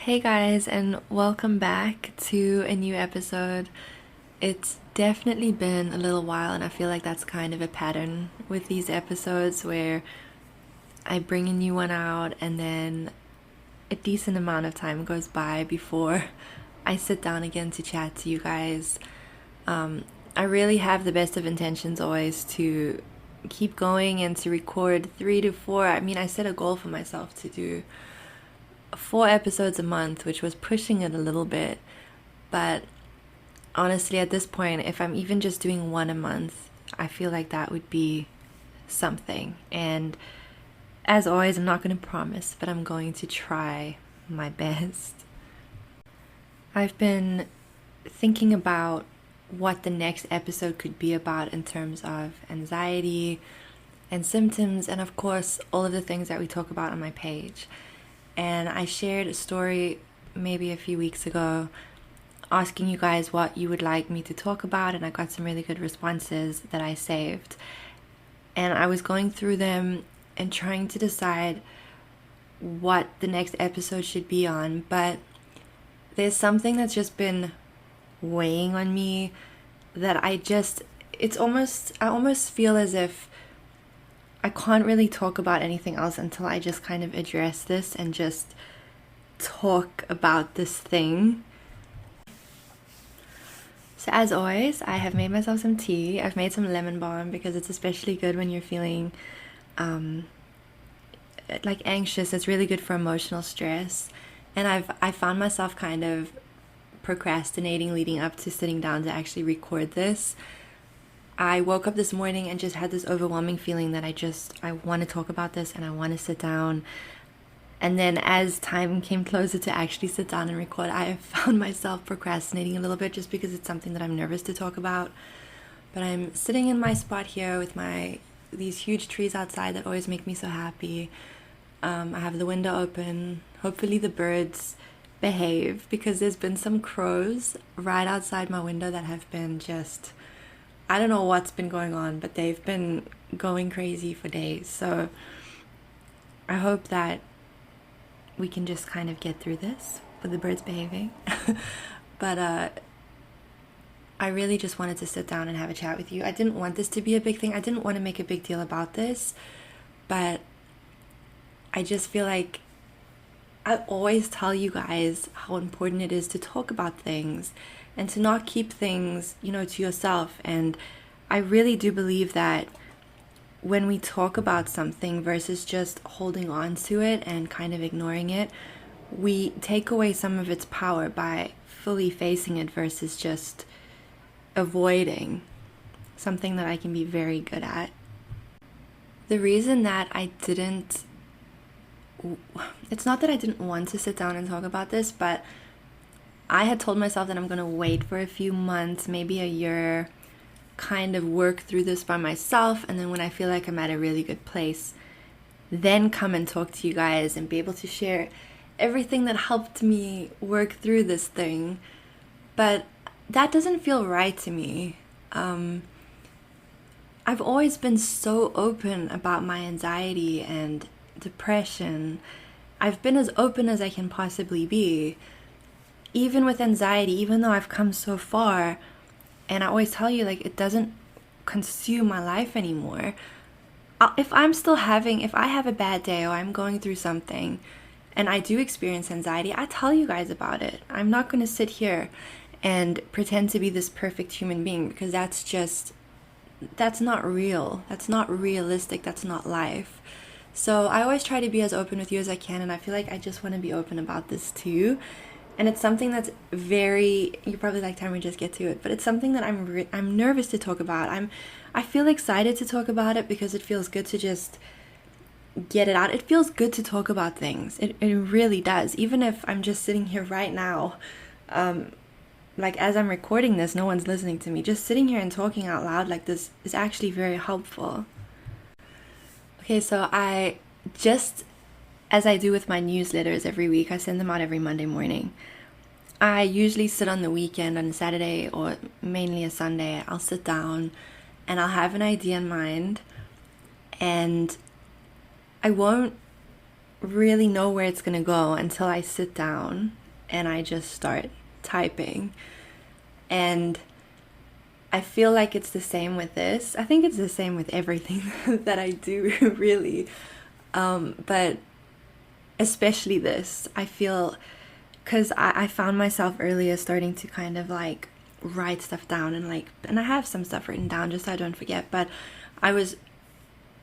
Hey guys, and welcome back to a new episode. It's definitely been a little while, and I feel like that's kind of a pattern with these episodes where I bring a new one out and then a decent amount of time goes by before I sit down again to chat to you guys. I really have the best of intentions always to keep going and to record 3 to 4. I set a goal for myself to do 4 episodes a month, which was pushing it a little bit. But honestly, at this point, if I'm even just doing one a month, I feel like that would be something. And as always, I'm not going to promise, but I'm going to try my best. I've been thinking about what the next episode could be about in terms of anxiety and symptoms, and of course, all of the things that we talk about on my page. And I shared a story maybe a few weeks ago asking you guys what you would like me to talk about, and I got some really good responses that I saved. And I was going through them and trying to decide what the next episode should be on, but there's something that's just been weighing on me that I almost feel as if I can't really talk about anything else until I just kind of address this and just talk about this thing. So as always, I have made myself some tea. I've made some lemon balm because it's especially good when you're feeling like anxious. It's really good for emotional stress. And I found myself kind of procrastinating leading up to sitting down to actually record this. I woke up this morning and just had this overwhelming feeling that I want to talk about this and I want to sit down. And then as time came closer to actually sit down and record, I found myself procrastinating a little bit just because it's something that I'm nervous to talk about. But I'm sitting in my spot here with these huge trees outside that always make me so happy. I have the window open. Hopefully the birds behave, because there's been some crows right outside my window that have been just... I don't know what's been going on, but they've been going crazy for days. So I hope that we can just kind of get through this with the birds behaving. But I really just wanted to sit down and have a chat with you. I didn't want this to be a big thing. I didn't want to make a big deal about this, but I just feel like I always tell you guys how important it is to talk about things and to not keep things, to yourself. And I really do believe that when we talk about something versus just holding on to it and kind of ignoring it, we take away some of its power by fully facing it versus just avoiding, something that I can be very good at. The reason that it's not that I didn't want to sit down and talk about this, but I had told myself that I'm going to wait for a few months, maybe a year, kind of work through this by myself, and then when I feel like I'm at a really good place, then come and talk to you guys and be able to share everything that helped me work through this thing. But that doesn't feel right to me. I've always been so open about my anxiety and depression. I've been as open as I can possibly be. Even with anxiety, even though I've come so far, and I always tell you, it doesn't consume my life anymore. If I have a bad day or I'm going through something and I do experience anxiety, I tell you guys about it. I'm not going to sit here and pretend to be this perfect human being, because that's not real. That's not realistic. That's not life. So I always try to be as open with you as I can, and I feel like I just want to be open about this too. And it's something that's you're probably like, Tamara, just get to it. But it's something that I'm nervous to talk about. I feel excited to talk about it because it feels good to just get it out. It feels good to talk about things. It really does. Even if I'm just sitting here right now, as I'm recording this, no one's listening to me. Just sitting here and talking out loud like this is actually very helpful. Okay, so as I do with my newsletters every week, I send them out every Monday morning. I usually sit on the weekend, on a Saturday or mainly a Sunday. I'll sit down and I'll have an idea in mind, and I won't really know where it's going to go until I sit down and I just start typing. And I feel like it's the same with this. I think it's the same with everything that I do, really. But especially this, I feel, because I found myself earlier starting to kind of like write stuff down and I have some stuff written down just so I don't forget, but I was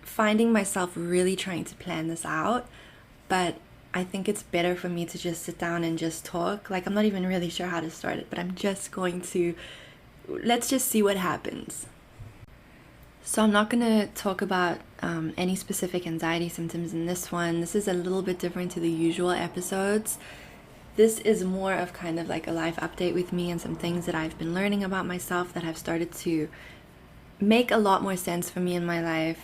finding myself really trying to plan this out. But I think it's better for me to just sit down and just talk. Like, I'm not even really sure how to start it, but I'm just going to, let's just see what happens. So I'm not going to talk about any specific anxiety symptoms in this one. This is a little bit different to the usual episodes. This is more of kind of like a life update with me and some things that I've been learning about myself that have started to make a lot more sense for me in my life.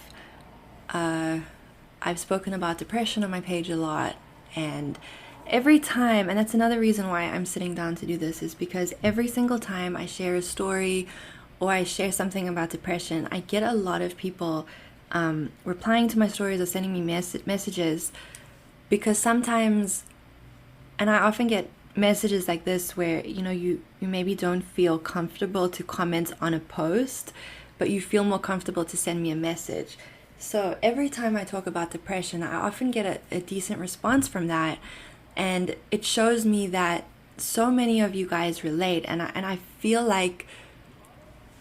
I've spoken about depression on my page a lot, and every time, and that's another reason why I'm sitting down to do this, is because every single time I share a story or I share something about depression, I get a lot of people replying to my stories or sending me messages, because sometimes, and I often get messages like this where, you know, you maybe don't feel comfortable to comment on a post, but you feel more comfortable to send me a message. So every time I talk about depression, I often get a decent response from that. And it shows me that so many of you guys relate. And I feel like,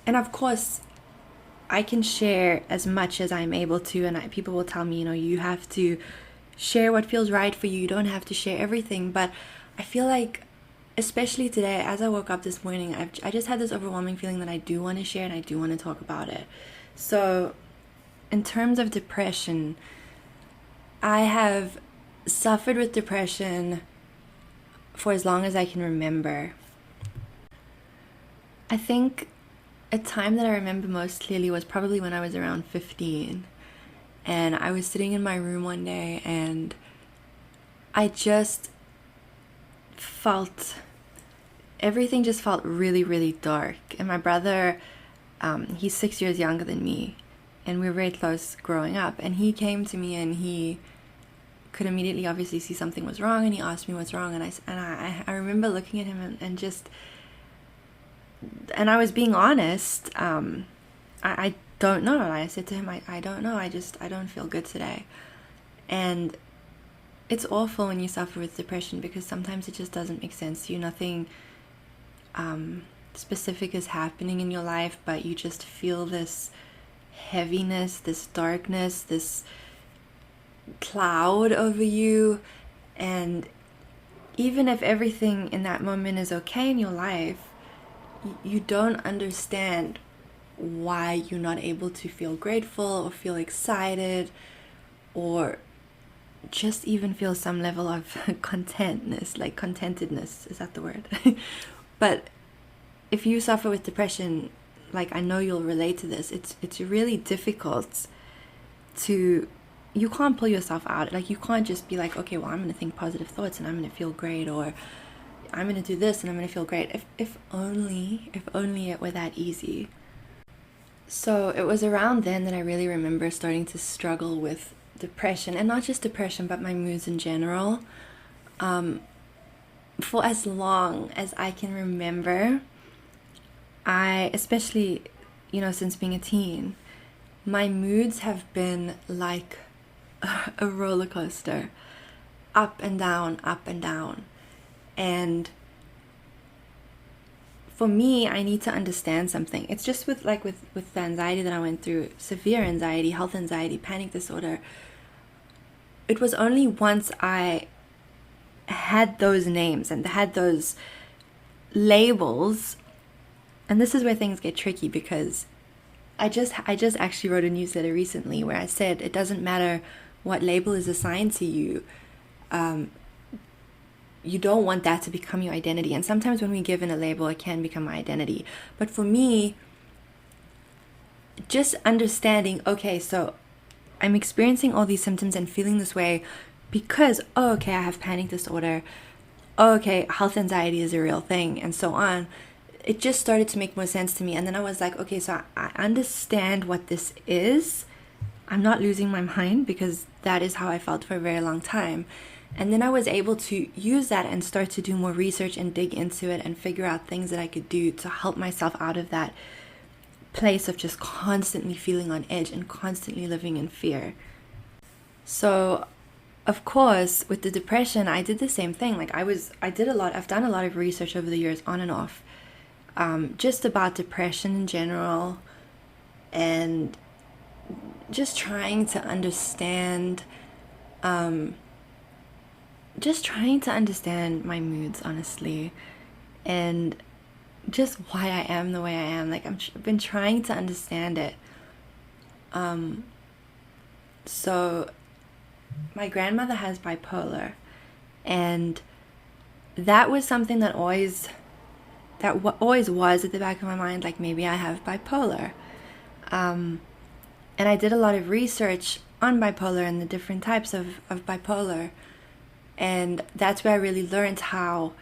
and of course, I can share as much as I'm able to. And people will tell me, you know, you have to share what feels right for you. You don't have to share everything. But I feel like, especially today, as I woke up this morning, I just had this overwhelming feeling that I do want to share and I do want to talk about it. So in terms of depression, I have suffered with depression for as long as I can remember. I think a time that I remember most clearly was probably when I was around 15. And I was sitting in my room one day and I just felt, everything just felt really, really dark. And my brother, he's 6 years younger than me, and we were very close growing up. And he came to me and he could immediately obviously see something was wrong, and he asked me what's wrong. And I remember looking at him and just, and I was being honest. I don't know. I said to him, I don't know. I don't feel good today. And it's awful when you suffer with depression, because sometimes it just doesn't make sense to you. Nothing specific is happening in your life, but you just feel this heaviness, this darkness, this cloud over you. And even if everything in that moment is okay in your life, you don't understand why you're not able to feel grateful or feel excited or just even feel some level of contentedness. Is that the word? But if you suffer with depression, like, I know you'll relate to this, it's really difficult to, you can't pull yourself out. Like, you can't just be like, okay, well, I'm going to think positive thoughts and I'm going to feel great, or I'm going to do this and I'm going to feel great. If only it were that easy. So it was around then that I really remember starting to struggle with depression, and not just depression, but my moods in general. For as long as I can remember, especially, you know, since being a teen, my moods have been like a roller coaster, up and down, up and down. And for me, I need to understand something. It's just with the anxiety that I went through, severe anxiety, health anxiety, panic disorder. It was only once I had those names and had those labels, and this is where things get tricky, because I just actually wrote a newsletter recently where I said it doesn't matter what label is assigned to you. You don't want that to become your identity. And sometimes when we give in a label, it can become my identity. But for me, just understanding, okay, so I'm experiencing all these symptoms and feeling this way because, oh, okay, I have panic disorder. Oh, okay, health anxiety is a real thing, and so on. It just started to make more sense to me. And then I was like, okay, so I understand what this is. I'm not losing my mind, because that is how I felt for a very long time. And then I was able to use that and start to do more research and dig into it and figure out things that I could do to help myself out of that place of just constantly feeling on edge and constantly living in fear. So, of course, with the depression, I did the same thing. Like I've done a lot of research over the years on and off, just about depression in general, and just trying to understand my moods, honestly, and just why I am the way I am. Like I've been trying to understand it. So my grandmother has bipolar, and that was something that always was at the back of my mind, like maybe I have bipolar. And I did a lot of research on bipolar and the different types of bipolar, and that's where I really learned how,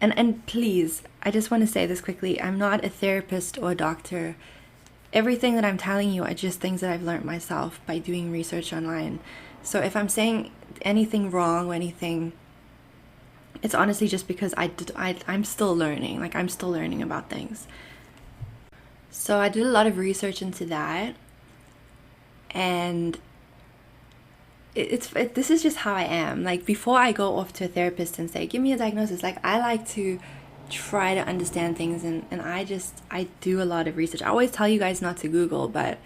and please, I just want to say this quickly, I'm not a therapist or a doctor. Everything that I'm telling you are just things that I've learned myself by doing research online. So if I'm saying anything wrong or anything, it's honestly just because I'm still learning. Like I'm still learning about things. So I did a lot of research into that, and this is just how I am. Like before I go off to a therapist and say, give me a diagnosis, like I like to try to understand things, and I do a lot of research. I always tell you guys not to Google, but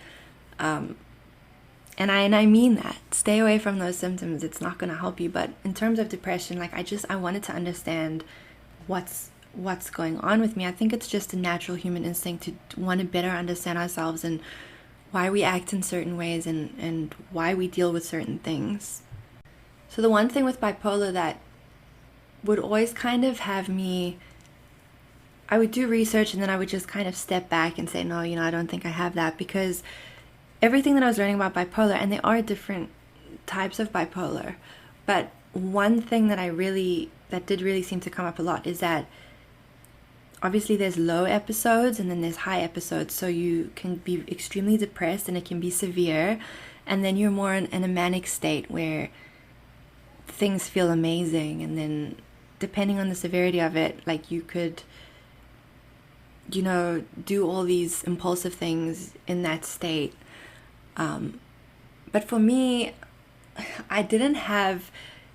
and I mean that. Stay away from those symptoms. It's not going to help you. But in terms of depression, like I wanted to understand what's going on with me. I think it's just a natural human instinct to want to better understand ourselves and why we act in certain ways and why we deal with certain things. So the one thing with bipolar that would always kind of have me, I would do research and then I would just kind of step back and say, no, I don't think I have that, because everything that I was learning about bipolar, and there are different types of bipolar, but one thing that did really seem to come up a lot is that obviously there's low episodes and then there's high episodes. So you can be extremely depressed and it can be severe, and then you're more in a manic state where things feel amazing, and then depending on the severity of it, like you could do all these impulsive things in that state. But for me,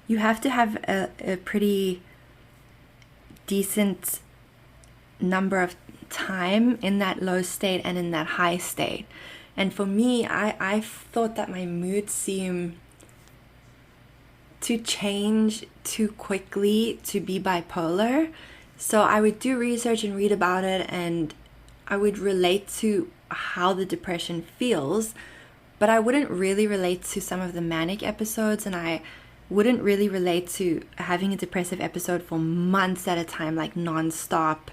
you have to have a pretty decent number of time in that low state and in that high state. And for me, I thought that my mood seemed to change too quickly to be bipolar. So I would do research and read about it, and I would relate to how the depression feels, but I wouldn't really relate to some of the manic episodes, and I wouldn't really relate to having a depressive episode for months at a time, like non-stop,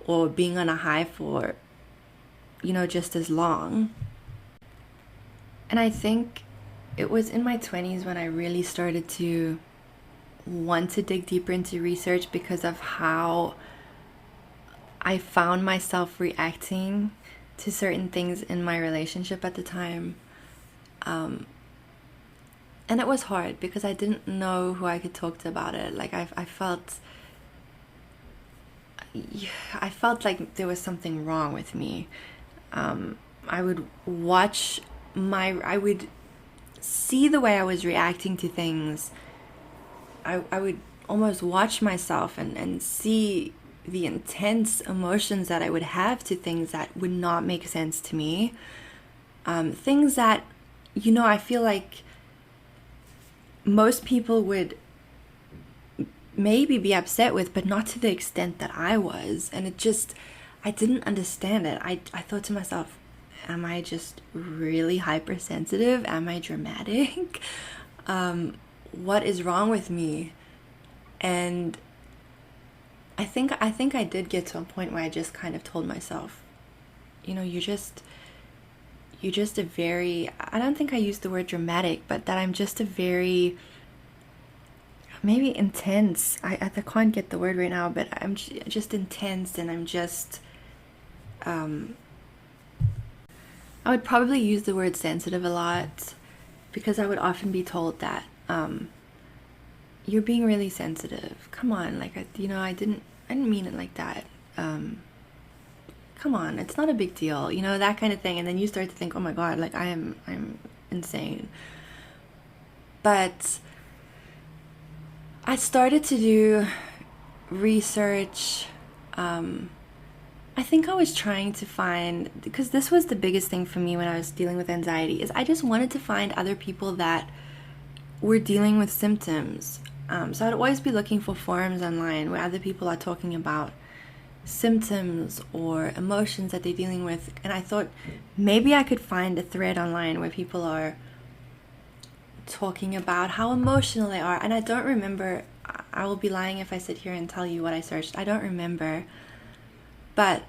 or being on a high for, just as long. And I think it was in my 20s when I really started to want to dig deeper into research, because of how I found myself reacting to certain things in my relationship at the time. And it was hard because I didn't know who I could talk to about it. Like I felt like there was something wrong with me. I would see the way I was reacting to things. I would almost watch myself and see the intense emotions that I would have to things that would not make sense to me. Things that, I feel like most people would maybe be upset with, but not to the extent that I was. And I didn't understand it. I thought to myself, am I just really hypersensitive? Am I dramatic? What is wrong with me? And I think I did get to a point where I just kind of told myself, you're just a very, I don't think I used the word dramatic, but that I'm just a very, maybe intense. I can't get the word right now, but I'm just intense, and I'm just, I I would probably use the word sensitive a lot because I would often be told that you're being really sensitive. Come on, like I didn't mean it like that. Come on, it's not a big deal, that kind of thing. And then you start to think, oh my god, like I'm insane. But I started to do research. I think I was trying to find, because this was the biggest thing for me when I was dealing with anxiety, is I just wanted to find other people that were dealing with symptoms. So I'd always be looking for forums online where other people are talking about symptoms or emotions that they're dealing with. And I thought maybe I could find a thread online where people are talking about how emotional they are. And I don't remember, I will be lying if I sit here and tell you what I searched. I don't remember. But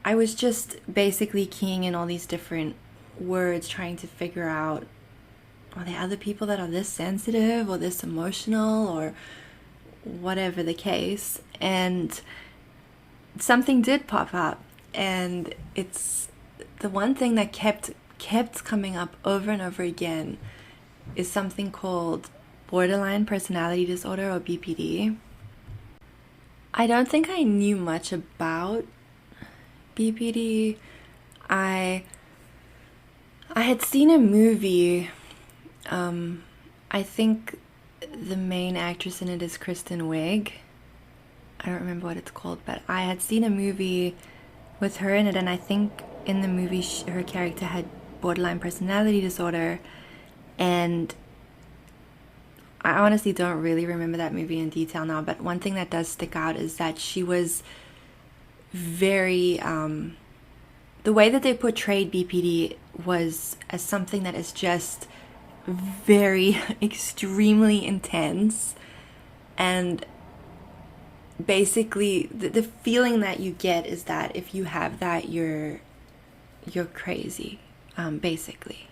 I was just basically keying in all these different words, trying to figure out, are there other people that are this sensitive or this emotional or whatever the case? And something did pop up, and it's the one thing that kept coming up over and over again is something called borderline personality disorder, or BPD. I don't think I knew much about BPD. I had seen a movie. I think the main actress in it is Kristen Wiig. I don't remember what it's called, but I had seen a movie with her in it, and I think in the movie her character had borderline personality disorder, and I honestly don't really remember that movie in detail now, but one thing that does stick out is that she was very, the way that they portrayed BPD was as something that is just very extremely intense, and basically the feeling that you get is that if you have that, you're crazy, basically.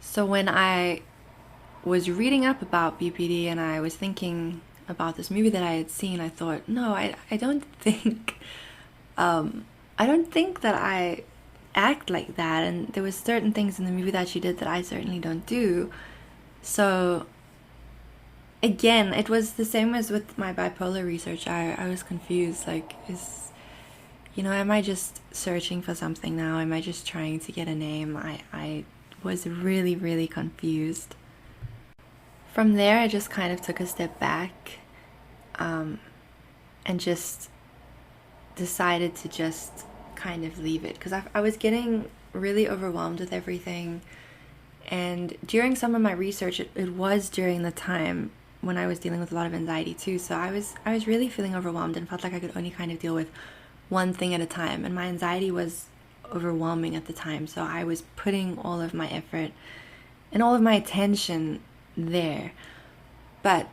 So when I was reading up about BPD and I was thinking about this movie that I had seen, I thought, no, I don't think that I act like that, and there was certain things in the movie that she did that I certainly don't do. So again, it was the same as with my bipolar research. I was confused, like, am I just searching for something now? Am I just trying to get a name? I was really, really confused. From there, I just kind of took a step back, and just decided to just kind of leave it, because I was getting really overwhelmed with everything. And during some of my research, it was during the time when I was dealing with a lot of anxiety too. So I was really feeling overwhelmed and felt like I could only kind of deal with one thing at a time. And my anxiety was overwhelming at the time. So I was putting all of my effort and all of my attention there. But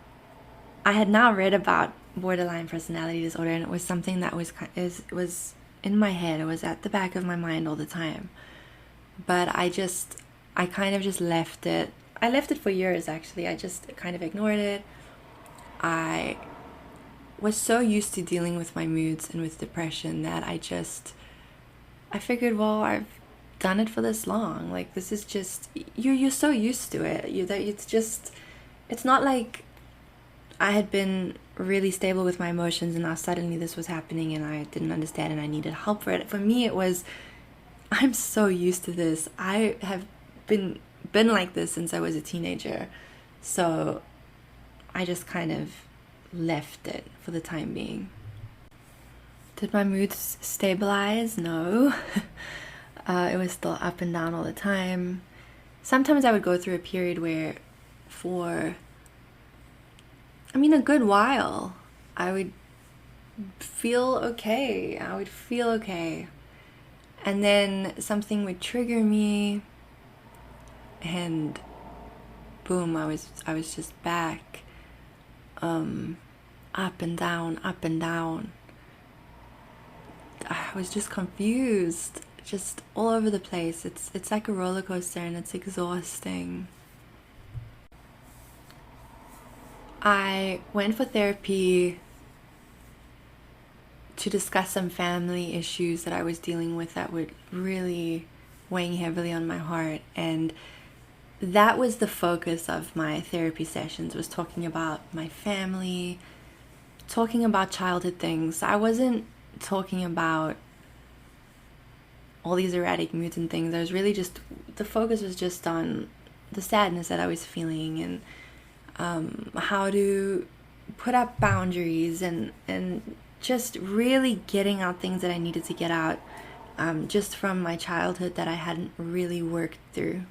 I had now read about borderline personality disorder, and it was something that was in my head. It was at the back of my mind all the time. But I kind of just left it. I left it for years, actually. I just kind of ignored it. I was so used to dealing with my moods and with depression that I figured, well, I've done it for this long. Like, this is just, you're so used to it. It's not like I had been really stable with my emotions and now suddenly this was happening and I didn't understand and I needed help for it. For me, it was, I'm so used to this. I have been like this since I was a teenager. So I just kind of left it for the time being. Did my moods stabilize? No. It was still up and down all the time. Sometimes I would go through a period where for, a good while, I would feel okay. And then something would trigger me, and boom, I was just back, up and down. I was just confused, just all over the place. It's like a roller coaster, and it's exhausting. I went for therapy to discuss some family issues that I was dealing with that were really weighing heavily on my heart. And that was the focus of my therapy sessions, was talking about my family, talking about childhood things. I wasn't talking about all these erratic moods and things. I was really just, the focus was just on the sadness that I was feeling, and how to put up boundaries, and just really getting out things that I needed to get out, just from my childhood that I hadn't really worked through.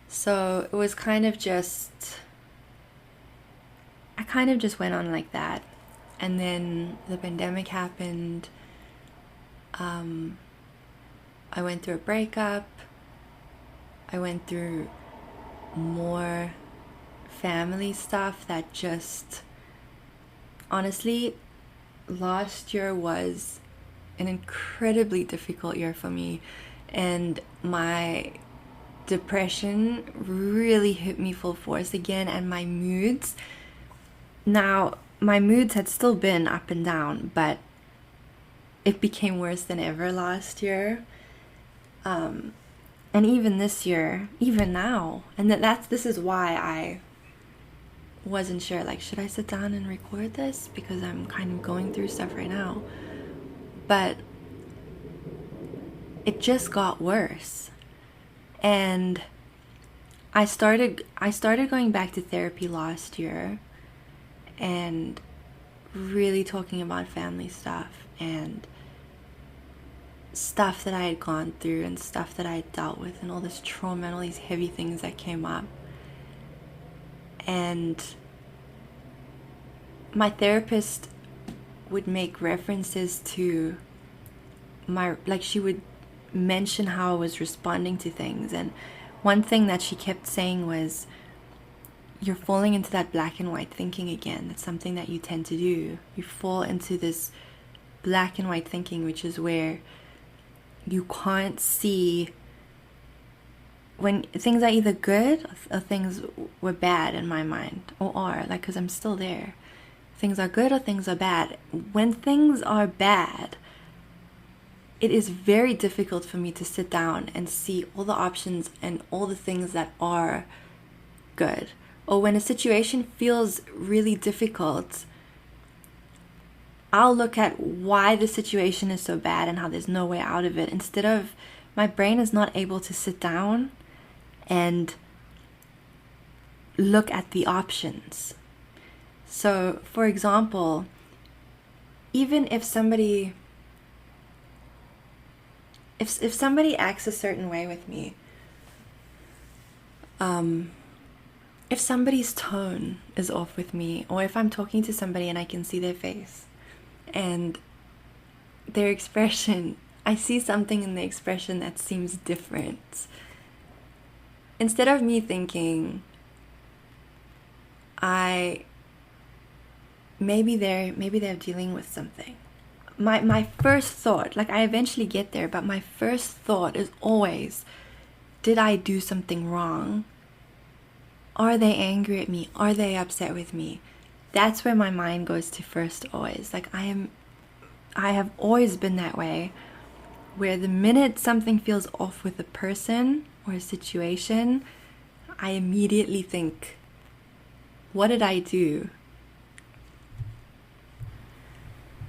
So it was kind of just, I kind of just went on like that. And then the pandemic happened. I went through a breakup. I went through more family stuff that just, honestly, last year was an incredibly difficult year for me, and my depression really hit me full force again, and my moods. Now, my moods had still been up and down, but it became worse than ever last year. And even this year, even now. And this is why I wasn't sure, like, should I sit down and record this? Because I'm kind of going through stuff right now. But it just got worse. And I started going back to therapy last year, and really talking about family stuff and stuff that I had gone through and stuff that I had dealt with, and all this trauma and all these heavy things that came up. And my therapist would make references to she would mention how I was responding to things. And one thing that she kept saying was, you're falling into that black and white thinking again. That's something that you tend to do. You fall into this black and white thinking, which is where you can't see when things are either good or things were bad in my mind, or are, like, because I'm still there. Things are good or things are bad. When things are bad, it is very difficult for me to sit down and see all the options and all the things that are good. Or when a situation feels really difficult, I'll look at why the situation is so bad and how there's no way out of it, instead of, my brain is not able to sit down and look at the options. So, for example, even if somebody acts a certain way with me, if somebody's tone is off with me, or if I'm talking to somebody and I can see their face and their expression, I see something in the expression that seems different. Instead of me thinking, maybe they're dealing with something, my first thought, like, I eventually get there, but my first thought is always, did I do something wrong? Are they angry at me? Are they upset with me? That's where my mind goes to first, always. Like, I have always been that way, where the minute something feels off with a person or a situation, I immediately think, what did I do?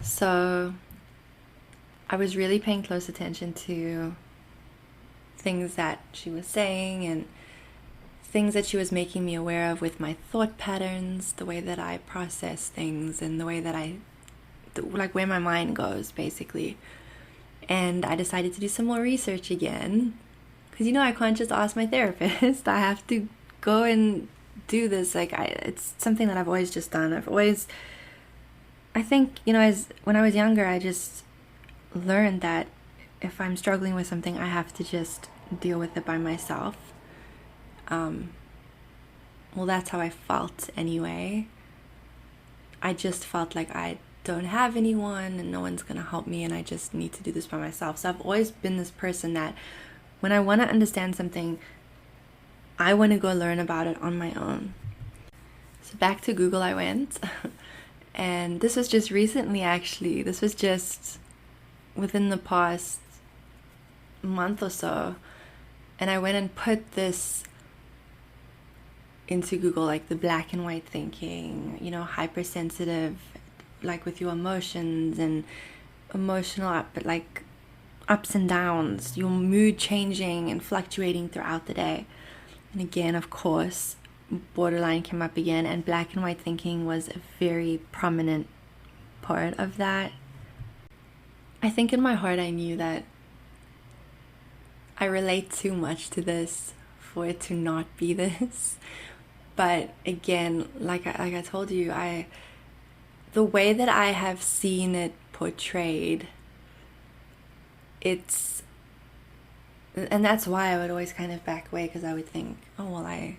So I was really paying close attention to things that she was saying and things that she was making me aware of with my thought patterns, the way that I process things, and the way that like where my mind goes, basically. And I decided to do some more research again, because, I can't just ask my therapist. I have to go and do this. Like, it's something that I've always just done. I think, when I was younger, I just learned that if I'm struggling with something, I have to just deal with it by myself. Well, that's how I felt anyway. I just felt like I don't have anyone and no one's gonna help me, and I just need to do this by myself. So I've always been this person that when I want to understand something, I want to go learn about it on my own. So back to Google I went. And this was just recently, actually. This was just within the past month or so. And I went and put this into Google, like the black and white thinking, hypersensitive, like with your emotions and emotional like ups and downs, your mood changing and fluctuating throughout the day. And again, of course, borderline came up again, and black and white thinking was a very prominent part of that. I think in my heart I knew that I relate too much to this for it to not be this. But again, like I told you, the way that I have seen it portrayed, and that's why I would always kind of back away, because I would think, oh well, I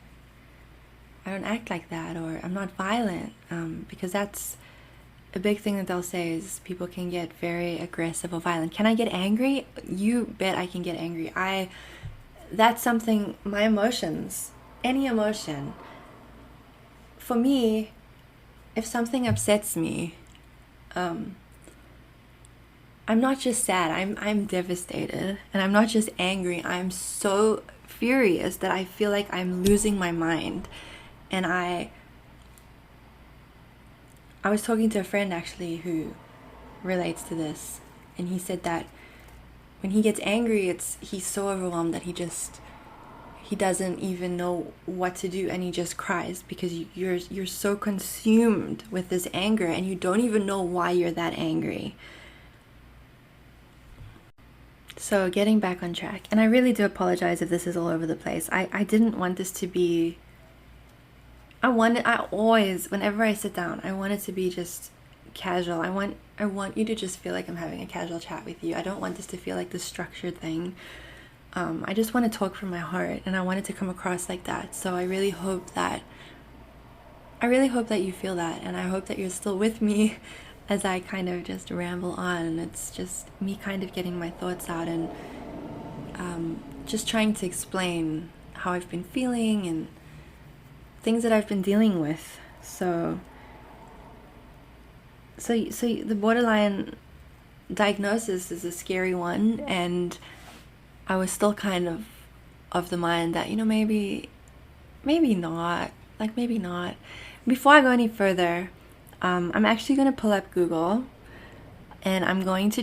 don't act like that, or I'm not violent, because that's a big thing that they'll say is people can get very aggressive or violent. Can I get angry? You bet I can get angry. That's something, my emotions, any emotion. For me, if something upsets me, I'm not just sad, I'm devastated. And I'm not just angry, I'm so furious that I feel like I'm losing my mind. And I was talking to a friend actually who relates to this, and he said that when he gets angry, he's so overwhelmed that he doesn't even know what to do, and he just cries because you're so consumed with this anger and you don't even know why you're that angry. So getting back on track, and I really do apologize if this is all over the place. I didn't want this to be, I always, whenever I sit down, I want it to be just casual. I want you to just feel like I'm having a casual chat with you. I don't want this to feel like this structured thing. I just want to talk from my heart, and I want it to come across like that. So I really hope that you feel that, and I hope that you're still with me as I kind of just ramble on. It's just me kind of getting my thoughts out and just trying to explain how I've been feeling and things that I've been dealing with. So the borderline diagnosis is a scary one, and I was still kind of the mind that, maybe not. Maybe not. Before I go any further, I'm actually going to pull up Google, and I'm going to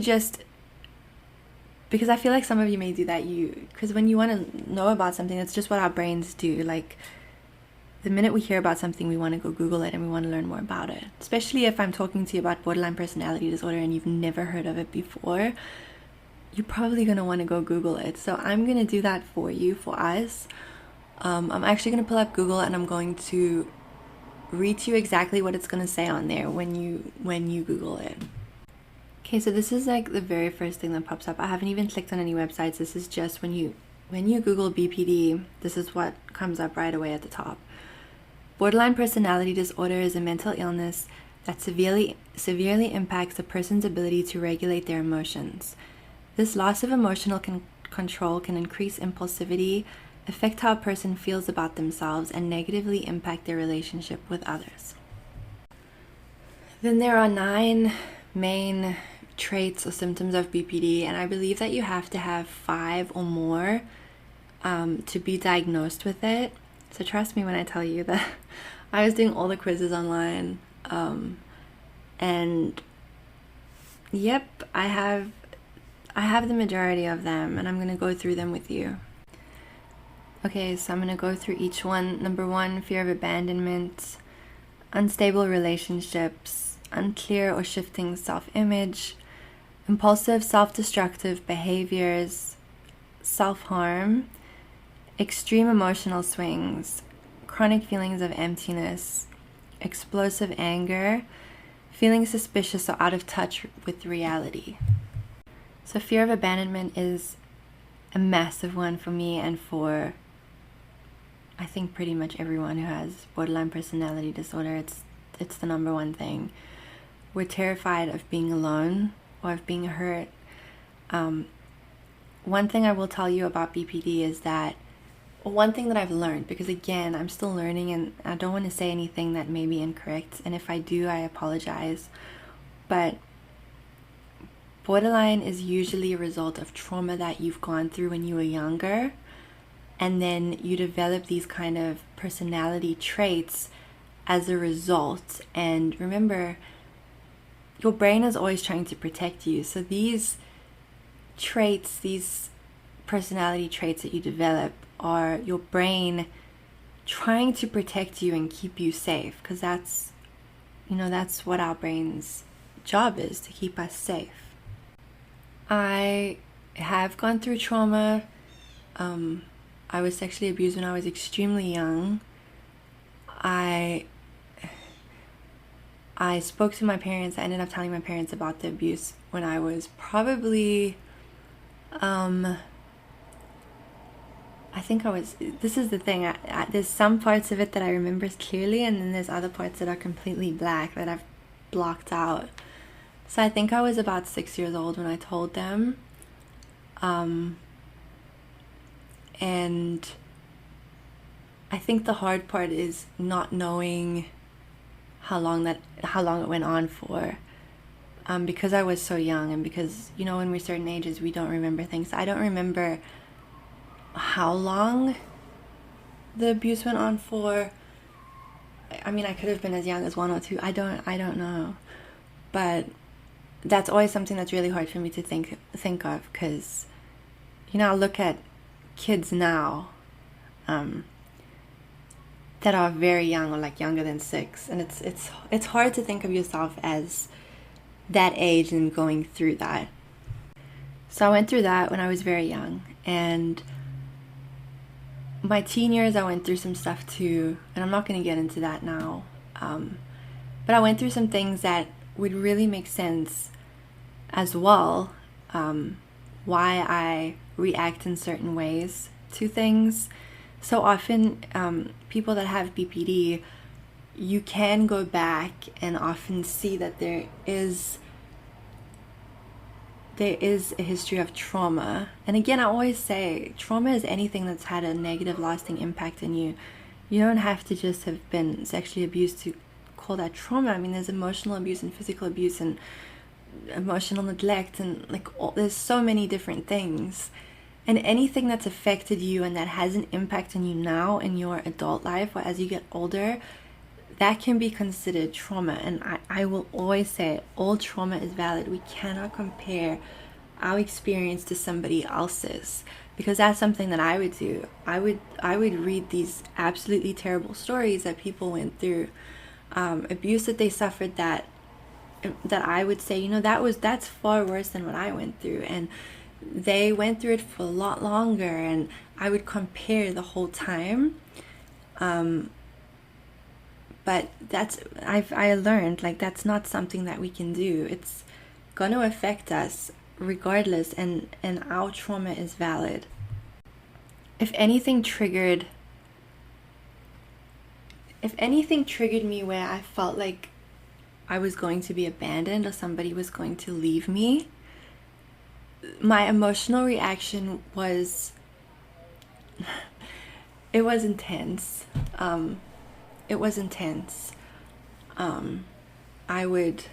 because I feel like some of you may do that, because when you want to know about something, it's just what our brains do. Like, the minute we hear about something, we want to go Google it and we want to learn more about it. Especially if I'm talking to you about borderline personality disorder and you've never heard of it before, you're probably going to want to go Google it. So I'm going to do that for you, for us. I'm actually going to pull up Google, and I'm going to read to you exactly what it's going to say on there when you Google it. Okay, so this is like the very first thing that pops up. I haven't even clicked on any websites. This is just when you Google BPD, this is what comes up right away at the top. Borderline personality disorder is a mental illness that severely impacts a person's ability to regulate their emotions. This loss of emotional control can increase impulsivity, affect how a person feels about themselves, and negatively impact their relationship with others. Then there are 9 main traits or symptoms of BPD, and I believe that you have to have 5 or more to be diagnosed with it. So trust me when I tell you that I was doing all the quizzes online, and yep, I have the majority of them, and I'm going to go through them with you. Okay, so I'm going to go through each one. Number 1, fear of abandonment, unstable relationships, unclear or shifting self-image, impulsive self-destructive behaviors, self-harm, extreme emotional swings, chronic feelings of emptiness, explosive anger, feeling suspicious or out of touch with reality. So fear of abandonment is a massive one for me and for, I think, pretty much everyone who has borderline personality disorder. It's the number one thing. We're terrified of being alone or of being hurt. One thing I will tell you about BPD is that one thing that I've learned, because again, I'm still learning and I don't want to say anything that may be incorrect, and if I do, I apologize, but borderline is usually a result of trauma that you've gone through when you were younger, and then you develop these kind of personality traits as a result. And remember, your brain is always trying to protect you, so these traits, these personality traits that you develop, are your brain trying to protect you and keep you safe, because that's what our brain's job is, to keep us safe. I have gone through trauma. I was sexually abused when I was extremely young. I spoke to my parents. I ended up telling my parents about the abuse when I was probably this is the thing, there's some parts of it that I remember clearly, and then there's other parts that are completely black that I've blocked out. So I think I was about 6 years old when I told them. And I think the hard part is not knowing how long it went on for. Because I was so young, and because, when we're certain ages, we don't remember things. I don't remember how long the abuse went on for. I mean, I could have been as young as 1 or 2. I don't know. But that's always something that's really hard for me to think of, because, I look at kids now that are very young, or like younger than 6, and it's hard to think of yourself as that age and going through that. So I went through that when I was very young, and my teen years I went through some stuff too, and I'm not going to get into that now, but I went through some things that would really make sense as well, why I react in certain ways to things. So often people that have BPD, you can go back and often see that there is a history of trauma. And again, I always say trauma is anything that's had a negative lasting impact in you. You don't have to just have been sexually abused to call that trauma. I mean, there's emotional abuse and physical abuse and emotional neglect, and there's so many different things. And anything that's affected you and that has an impact on you now in your adult life or as you get older, that can be considered trauma. And I will always say all trauma is valid. We cannot compare our experience to somebody else's, because that's something that I would do. I would read these absolutely terrible stories that people went through, abuse that they suffered, that I would say, that's far worse than what I went through, and they went through it for a lot longer, and I would compare the whole time. But I learned, that's not something that we can do. It's gonna affect us regardless, and our trauma is valid. If anything triggered me where I felt like I was going to be abandoned or somebody was going to leave me, my emotional reaction was, it was intense. I would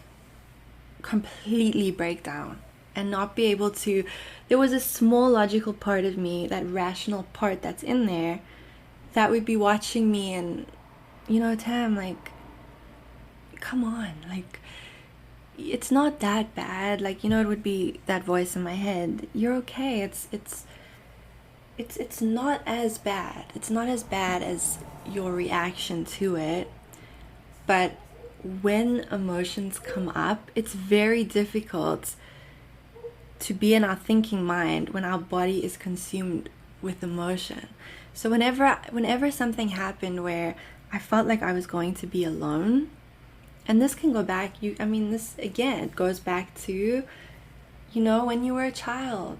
completely break down and not be able to. There was a small logical part of me, that rational part that's in there, that would be watching me and, Tam, come on, it's not that bad. It would be that voice in my head. You're okay. It's not as bad. It's not as bad as your reaction to it. But when emotions come up, it's very difficult to be in our thinking mind when our body is consumed with emotion. So whenever something happened where I felt like I was going to be alone, and this can go back, this again, it goes back to, when you were a child.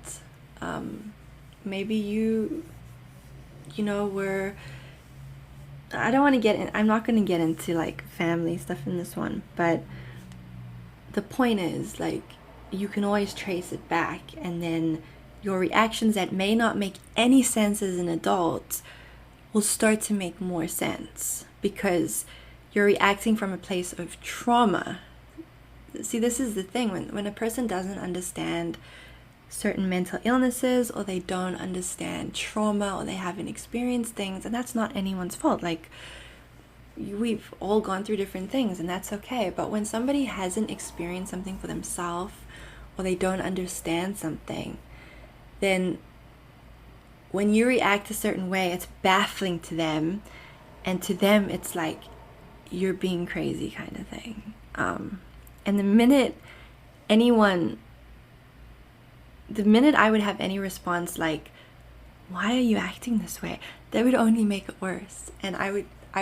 Maybe you were, I don't want to get in, I'm not going to get into family stuff in this one, but the point is, you can always trace it back, and then your reactions that may not make any sense as an adult will start to make more sense because you're reacting from a place of trauma. See, this is the thing. When a person doesn't understand certain mental illnesses, or they don't understand trauma, or they haven't experienced things, and that's not anyone's fault. Like, we've all gone through different things, and that's okay. But when somebody hasn't experienced something for themselves, or they don't understand something, then when you react a certain way, it's baffling to them, and to them it's like you're being crazy kind of thing. And the minute I would have any response like, why are you acting this way, that would only make it worse. And I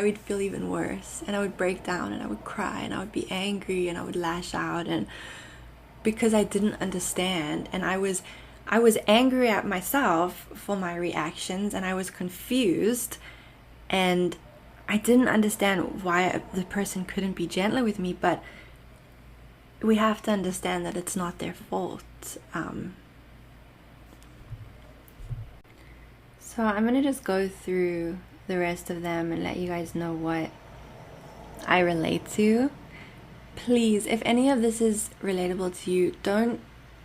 would feel even worse, and I would break down, and I would cry, and I would be angry, and I would lash out, and because I didn't understand, and I was angry at myself for my reactions, and I was confused, and I didn't understand why the person couldn't be gentler with me. But we have to understand that it's not their fault. So I'm going to just go through the rest of them and let you guys know what I relate to. Please, if any of this is relatable to you,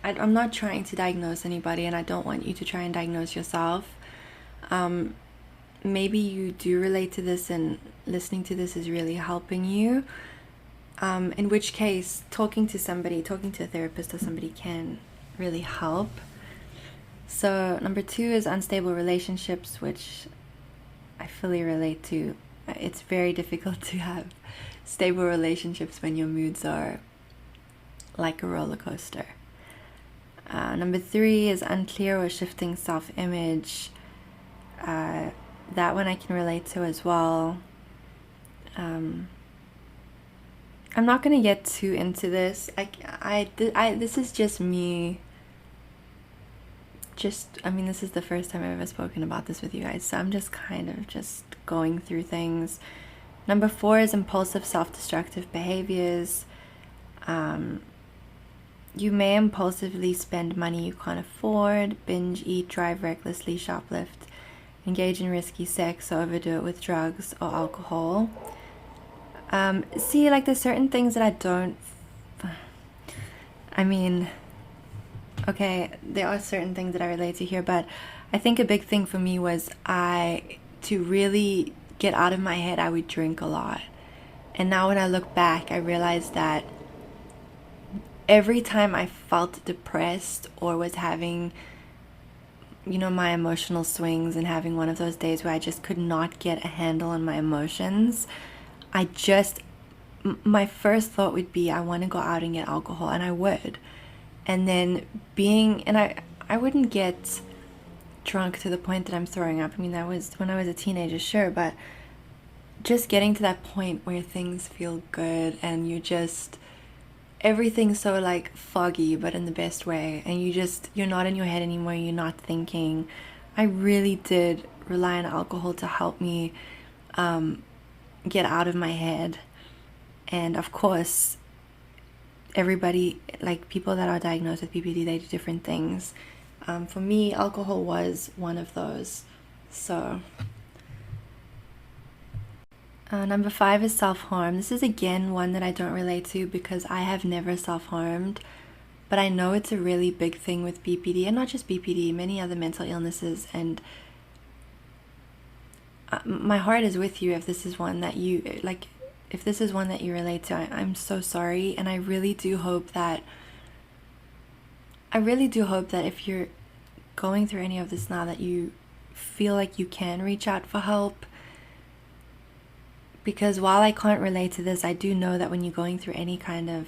I'm not trying to diagnose anybody, and I don't want you to try and diagnose yourself. Maybe you do relate to this and listening to this is really helping you. In which case, talking to a therapist or somebody can really help. So number 2 is unstable relationships, which I fully relate to. It's very difficult to have stable relationships when your moods are like a roller coaster. Number 3 is unclear or shifting self-image. That one I can relate to as well. I'm not going to get too into this. This is just me. This is the first time I've ever spoken about this with you guys, so I'm just kind of just going through things. Number 4 is impulsive self-destructive behaviors. You may impulsively spend money you can't afford, binge eat, drive recklessly, shoplift, engage in risky sex, or overdo it with drugs or alcohol. There's certain things that I don't... okay, there are certain things that I relate to here, but I think a big thing for me was to really get out of my head, I would drink a lot. And now when I look back, I realized that every time I felt depressed or was having, my emotional swings and having one of those days where I just could not get a handle on my emotions, my first thought would be, I want to go out and get alcohol, and I would. And then I wouldn't get drunk to the point that I'm throwing up. That was when I was a teenager, sure, but just getting to that point where things feel good and everything's so like foggy, but in the best way, and you're not in your head anymore, you're not thinking. I really did rely on alcohol to help me get out of my head. And of course, everybody, like people that are diagnosed with BPD, they do different things. For me, alcohol was one of those. So number 5 is self-harm. This is again one that I don't relate to because I have never self-harmed, but I know it's a really big thing with BPD, and not just BPD, many other mental illnesses. And my heart is with you if this is one that you relate to. I'm so sorry, and I really do hope that if you're going through any of this now, that you feel like you can reach out for help. Because while I can't relate to this, I do know that when you're going through when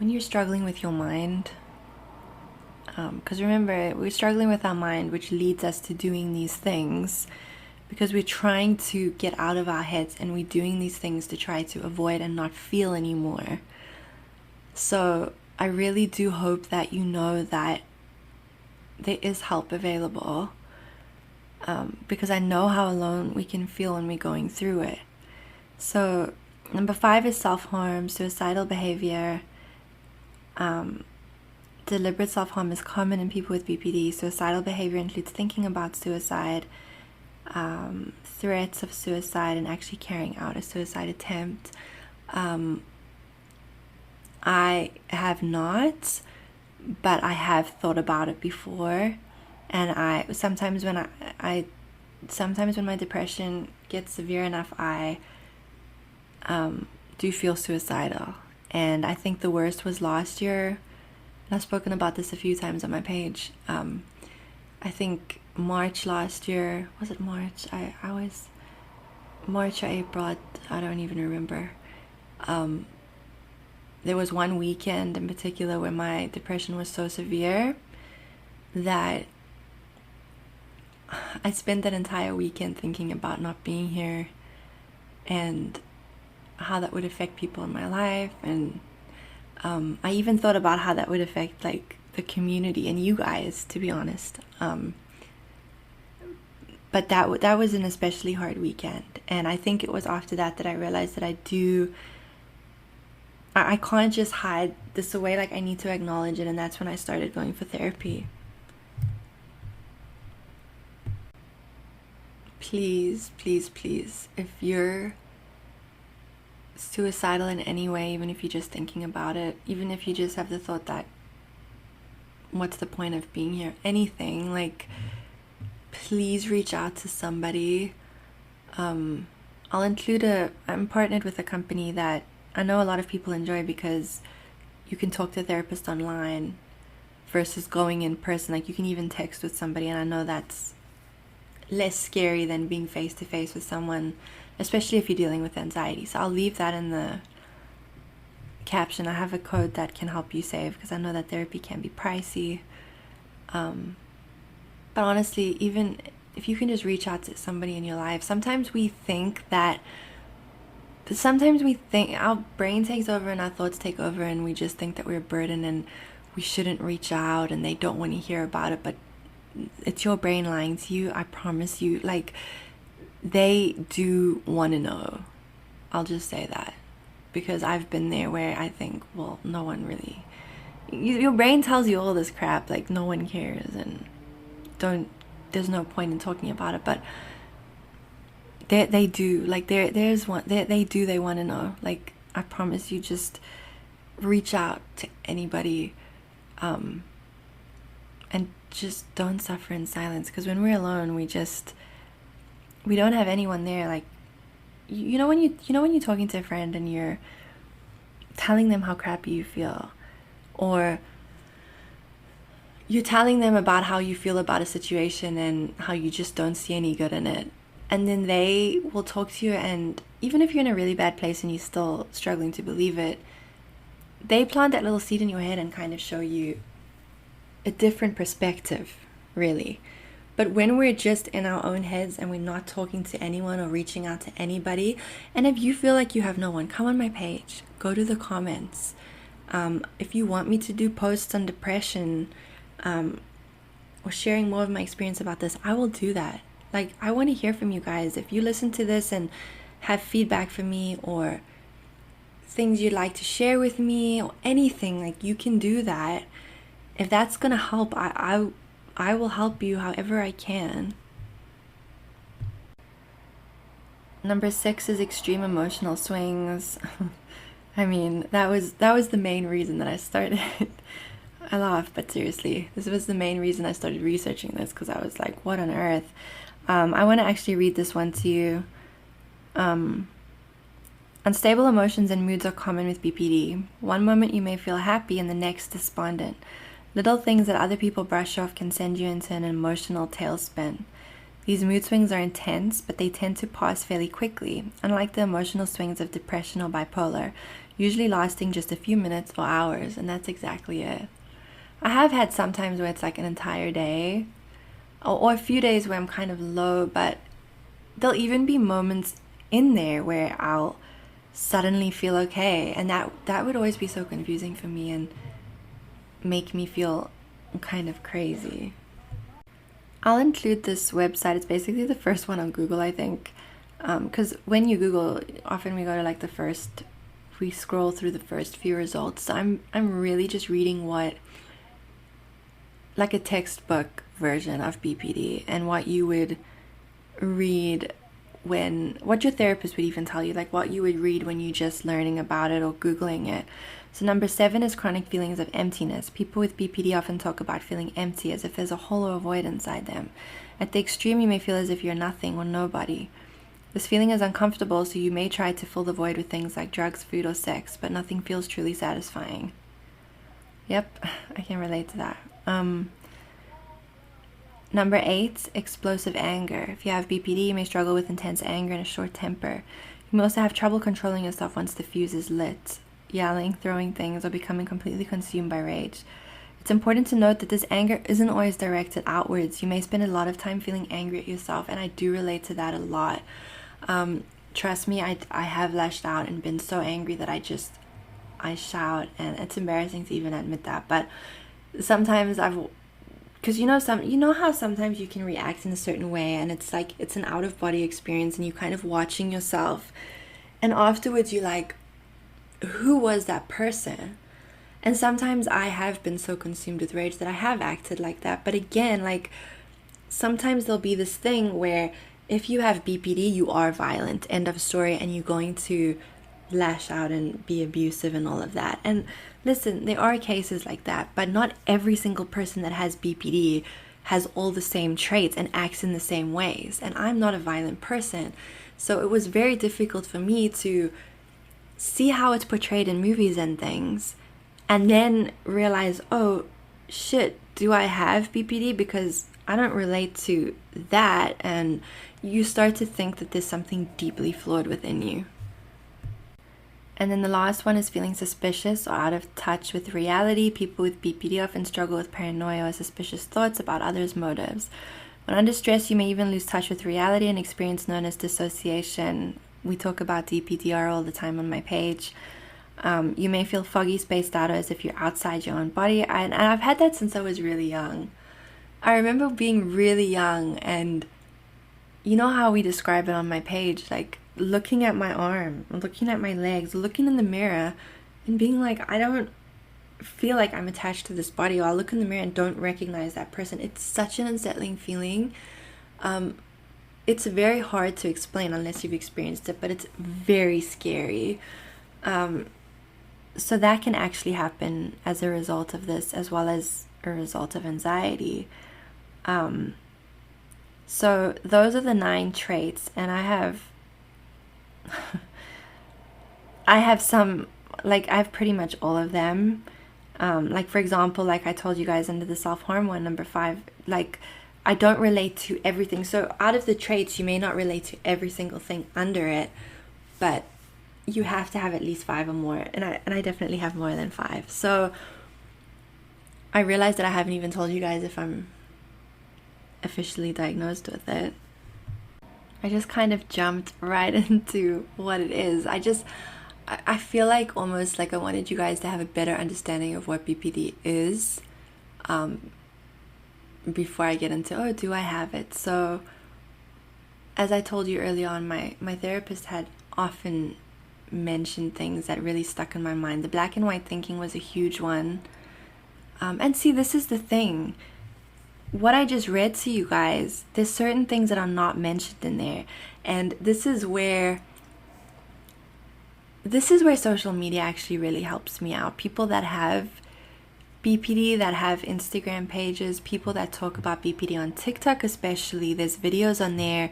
you're struggling with your mind, because remember, we're struggling with our mind, which leads us to doing these things, because we're trying to get out of our heads, and we're doing these things to try to avoid and not feel anymore. So I really do hope that you know that there is help available, because I know how alone we can feel when we're going through it. So number 5 is self-harm, suicidal behavior. Deliberate self-harm is common in people with BPD. Suicidal behavior includes thinking about suicide. threats of suicide and actually carrying out a suicide attempt. I have not, but I have thought about it before, and sometimes when my depression gets severe enough, I do feel suicidal. And I think the worst was last year. And I've spoken about this a few times on my page. I think March last year, was it March? I was March or April, I don't even remember. There was one weekend in particular where my depression was so severe that I spent that entire weekend thinking about not being here and how that would affect people in my life. And I even thought about how that would affect like the community and you guys, to be honest. But that was an especially hard weekend. And I think it was after that I realized that I can't just hide this away. Like, I need to acknowledge it. And that's when I started going for therapy. Please, please, please, if you're suicidal in any way, even if you're just thinking about it, even if you just have the thought that what's the point of being here, anything, like, please reach out to somebody. I'm partnered with a company that I know a lot of people enjoy because you can talk to a therapist online versus going in person. Like, you can even text with somebody, and I know that's less scary than being face to face with someone, especially if you're dealing with anxiety. So I'll leave that in the caption. I have a code that can help you save, because I know that therapy can be pricey. But honestly, even if you can just reach out to somebody in your life, sometimes we think our brain takes over and our thoughts take over, and we just think that we're a burden and we shouldn't reach out and they don't want to hear about it. But it's your brain lying to you. I promise you, like, they do want to know. I'll just say that, because I've been there where I think, well, no one really, your brain tells you all this crap, like, no one cares and there's no point in talking about it. But they do, like, they want to know. Like, I promise you, just reach out to anybody, and just don't suffer in silence. Because when we're alone, we don't have anyone there. Like, you know when you're talking to a friend and you're telling them how crappy you feel, or you're telling them about how you feel about a situation and how you just don't see any good in it, and then they will talk to you, and even if you're in a really bad place and you're still struggling to believe it, they plant that little seed in your head and kind of show you a different perspective, really. But when we're just in our own heads and we're not talking to anyone or reaching out to anybody, and if you feel like you have no one, come on my page, go to the comments. If you want me to do posts on depression, or sharing more of my experience about this, I will do that. Like, I want to hear from you guys. If you listen to this and have feedback for me, or things you'd like to share with me, or anything, like, you can do that. If that's gonna help, I will help you however I can. Number 6 is extreme emotional swings. I mean, that was the main reason that I started. I laugh, but seriously, this was the main reason I started researching this, because I was like, what on earth? I want to actually read this one to you. Unstable emotions and moods are common with BPD. One moment you may feel happy and the next despondent. Little things that other people brush off can send you into an emotional tailspin. These mood swings are intense, but they tend to pass fairly quickly, unlike the emotional swings of depression or bipolar, usually lasting just a few minutes or hours, and that's exactly it. I have had some times where it's like an entire day, or a few days where I'm kind of low, but there'll even be moments in there where I'll suddenly feel okay, and that would always be so confusing for me and make me feel kind of crazy. I'll include this website. It's basically the first one on Google, I think, because when you Google, often we go to we scroll through the first few results. So I'm really just reading like a textbook version of BPD, and what you would read what your therapist would even tell you, like what you would read when you're just learning about it or Googling it. So number 7 is chronic feelings of emptiness. People with BPD often talk about feeling empty, as if there's a hole or a void inside them. At the extreme, you may feel as if you're nothing or nobody. This feeling is uncomfortable, so you may try to fill the void with things like drugs, food, or sex, but nothing feels truly satisfying. Yep, I can relate to that. Number 8, explosive anger. If you have BPD, you may struggle with intense anger and a short temper. You may also have trouble controlling yourself once the fuse is lit, yelling, throwing things, or becoming completely consumed by rage. It's important to note that this anger isn't always directed outwards. You may spend a lot of time feeling angry at yourself, and I do relate to that a lot. Trust me, I have lashed out and been so angry that I shout, and it's embarrassing to even admit that. But sometimes because you know how sometimes you can react in a certain way, and it's like it's an out of body experience, and you kind of watching yourself, and afterwards you're like, who was that person? And sometimes I have been so consumed with rage that I have acted like that. But again, like sometimes there'll be this thing where if you have BPD, you are violent, end of story, and you're going to lash out and be abusive and all of that. And listen, there are cases like that, but not every single person that has BPD has all the same traits and acts in the same ways. And I'm not a violent person, so it was very difficult for me to see how it's portrayed in movies and things, and then realize, oh shit, do I have BPD? Because I don't relate to that. And you start to think that there's something deeply flawed within you. And then the last one is feeling suspicious or out of touch with reality. People with BPD often struggle with paranoia or suspicious thoughts about others' motives. When under stress, you may even lose touch with reality and experience known as dissociation. We talk about DPDR all the time on my page. You may feel foggy, spaced out, or as if you're outside your own body. And I've had that since I was really young. I remember being really young, and you know how we describe it on my page, like looking at my arm, looking at my legs, looking in the mirror and being like, I don't feel like I'm attached to this body, or I'll look in the mirror and don't recognize that person. It's such an unsettling feeling. It's very hard to explain unless you've experienced it, but it's very scary. So that can actually happen as a result of this, as well as a result of anxiety. So those are the 9 traits, and I have some, like I have pretty much all of them. Like for example, like I told you guys under the self-harm one, number 5, like I don't relate to everything. So out of the traits, you may not relate to every single thing under it, but you have to have at least 5 or more, and I definitely have more than 5. So I realized that I haven't even told you guys if I'm officially diagnosed with it. I just kind of jumped right into what it is. I feel like almost like I wanted you guys to have a better understanding of what BPD is before I get into, oh, do I have it? So as I told you earlier on, my therapist had often mentioned things that really stuck in my mind. The black and white thinking was a huge one. And see, this is the thing. What I just read to you guys, there's certain things that are not mentioned in there. And this is where social media actually really helps me out. People that have BPD, that have Instagram pages, people that talk about BPD on TikTok especially, there's videos on there,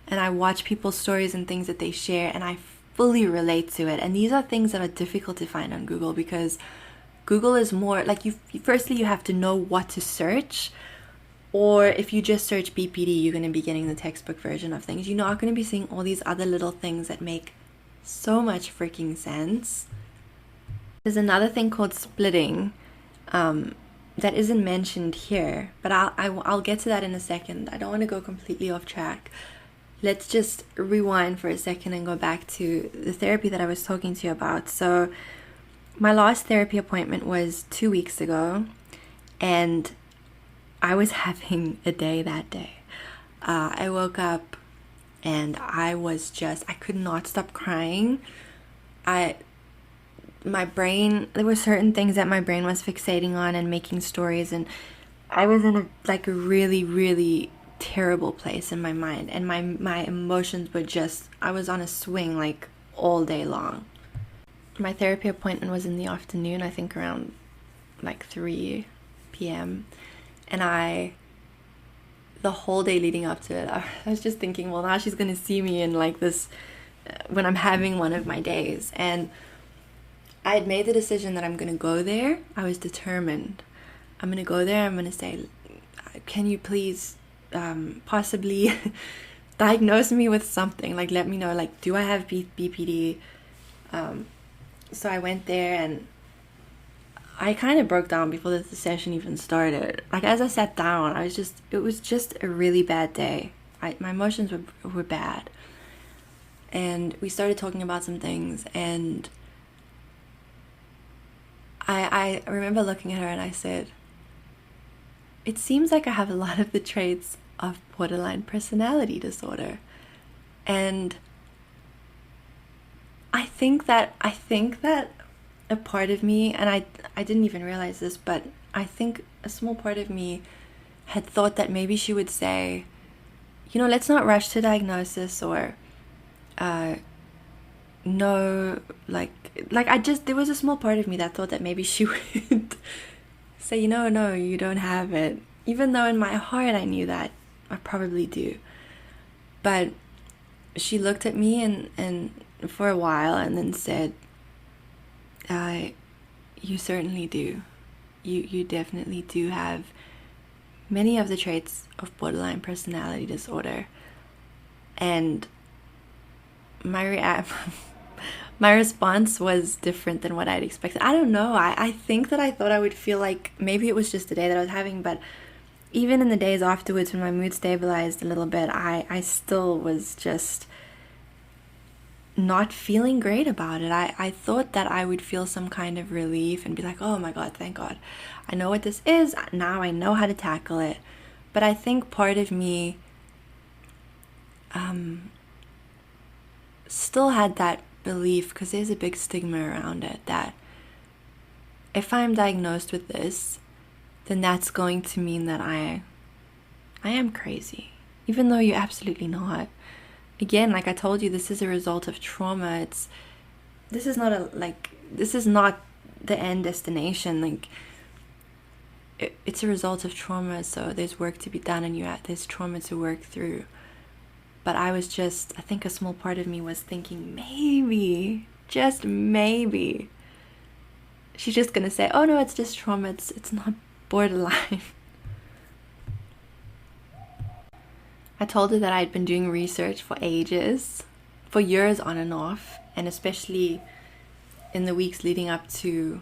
and I watch people's stories and things that they share, and I fully relate to it. And these are things that are difficult to find on Google, because Google is more like, firstly you have to know what to search. Or if you just search BPD, you're going to be getting the textbook version of things. You're not going to be seeing all these other little things that make so much freaking sense. There's another thing called splitting that isn't mentioned here, but I'll get to that in a second. I don't want to go completely off track. Let's just rewind for a second and go back to the therapy that I was talking to you about. So my last therapy appointment was 2 weeks ago, and I was having a day that day. I woke up and I could not stop crying. My brain, there were certain things that my brain was fixating on and making stories, and I was in a really, really terrible place in my mind, and my emotions were just, I was on a swing like all day long. My therapy appointment was in the afternoon, I think around like 3 p.m. And the whole day leading up to it, I was just thinking, well, now she's gonna see me in like this when I'm having one of my days. And I had made the decision that I'm gonna go there. I was determined. I'm gonna go there. I'm gonna say, can you please possibly diagnose me with something? Like, let me know, like, do I have BPD? So I went there, and I kind of broke down before the session even started. Like, as I sat down, it was just a really bad day. My emotions were bad. And we started talking about some things, and I remember looking at her and I said, it seems like I have a lot of the traits of borderline personality disorder. And I think that a part of me, and I didn't even realize this, but I think a small part of me had thought that maybe she would say, you know, let's not rush to diagnosis, or no, there was a small part of me that thought that maybe she would say, no, you don't have it. Even though in my heart I knew that I probably do. But she looked at me and for a while and then said, you certainly do. You definitely do have many of the traits of borderline personality disorder. And my response was different than what I'd expected. I don't know. I think that I thought I would feel like maybe it was just the day that I was having, but even in the days afterwards when my mood stabilized a little bit, I still was just not feeling great about it. I thought that I would feel some kind of relief and be like, oh my God, thank God. I know what this is. Now I know how to tackle it. But I think part of me still had that belief, because there's a big stigma around it, that if I'm diagnosed with this, then that's going to mean that I am crazy, even though you're absolutely not. Again, like I told you, this is a result of trauma. This is not the end destination. Like, it's a result of trauma, so there's work to be done, and there's trauma to work through. But I think a small part of me was thinking, maybe, just maybe, she's just gonna say, oh no, it's just trauma, it's not borderline. I told her that I'd been doing research for ages, for years on and off, and especially in the weeks leading up to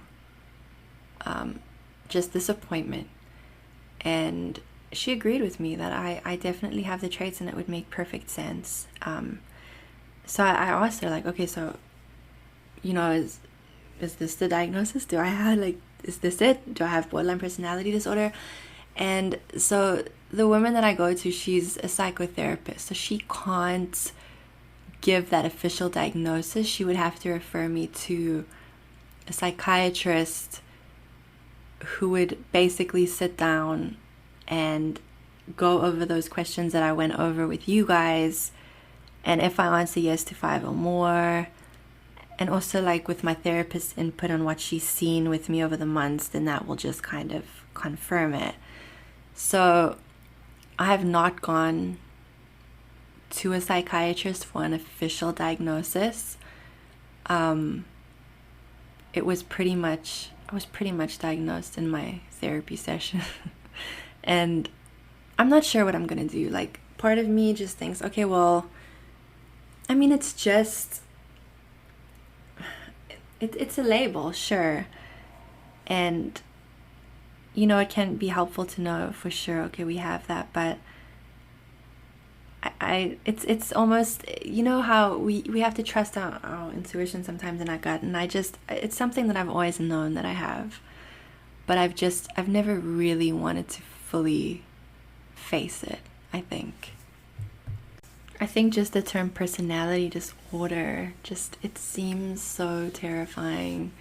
just this appointment. And she agreed with me that I definitely have the traits and it would make perfect sense. So I asked her, like, okay, so, is this the diagnosis? Is this it? Do I have borderline personality disorder? And so the woman that I go to, she's a psychotherapist, so she can't give that official diagnosis. She would have to refer me to a psychiatrist who would basically sit down and go over those questions that I went over with you guys, and if I answer yes to 5 or more, and also like with my therapist's input on what she's seen with me over the months, then that will just kind of confirm it. So I have not gone to a psychiatrist for an official diagnosis. I was pretty much diagnosed in my therapy session. And I'm not sure what I'm gonna do. Like, part of me just thinks, okay, well, I mean, it's just it's a label, sure, and it can be helpful to know for sure, okay, we have that, but it's almost, how we have to trust our intuition sometimes in our gut, and it's something that I've always known that I have, but I've never really wanted to fully face it. I think just the term personality disorder, it seems so terrifying.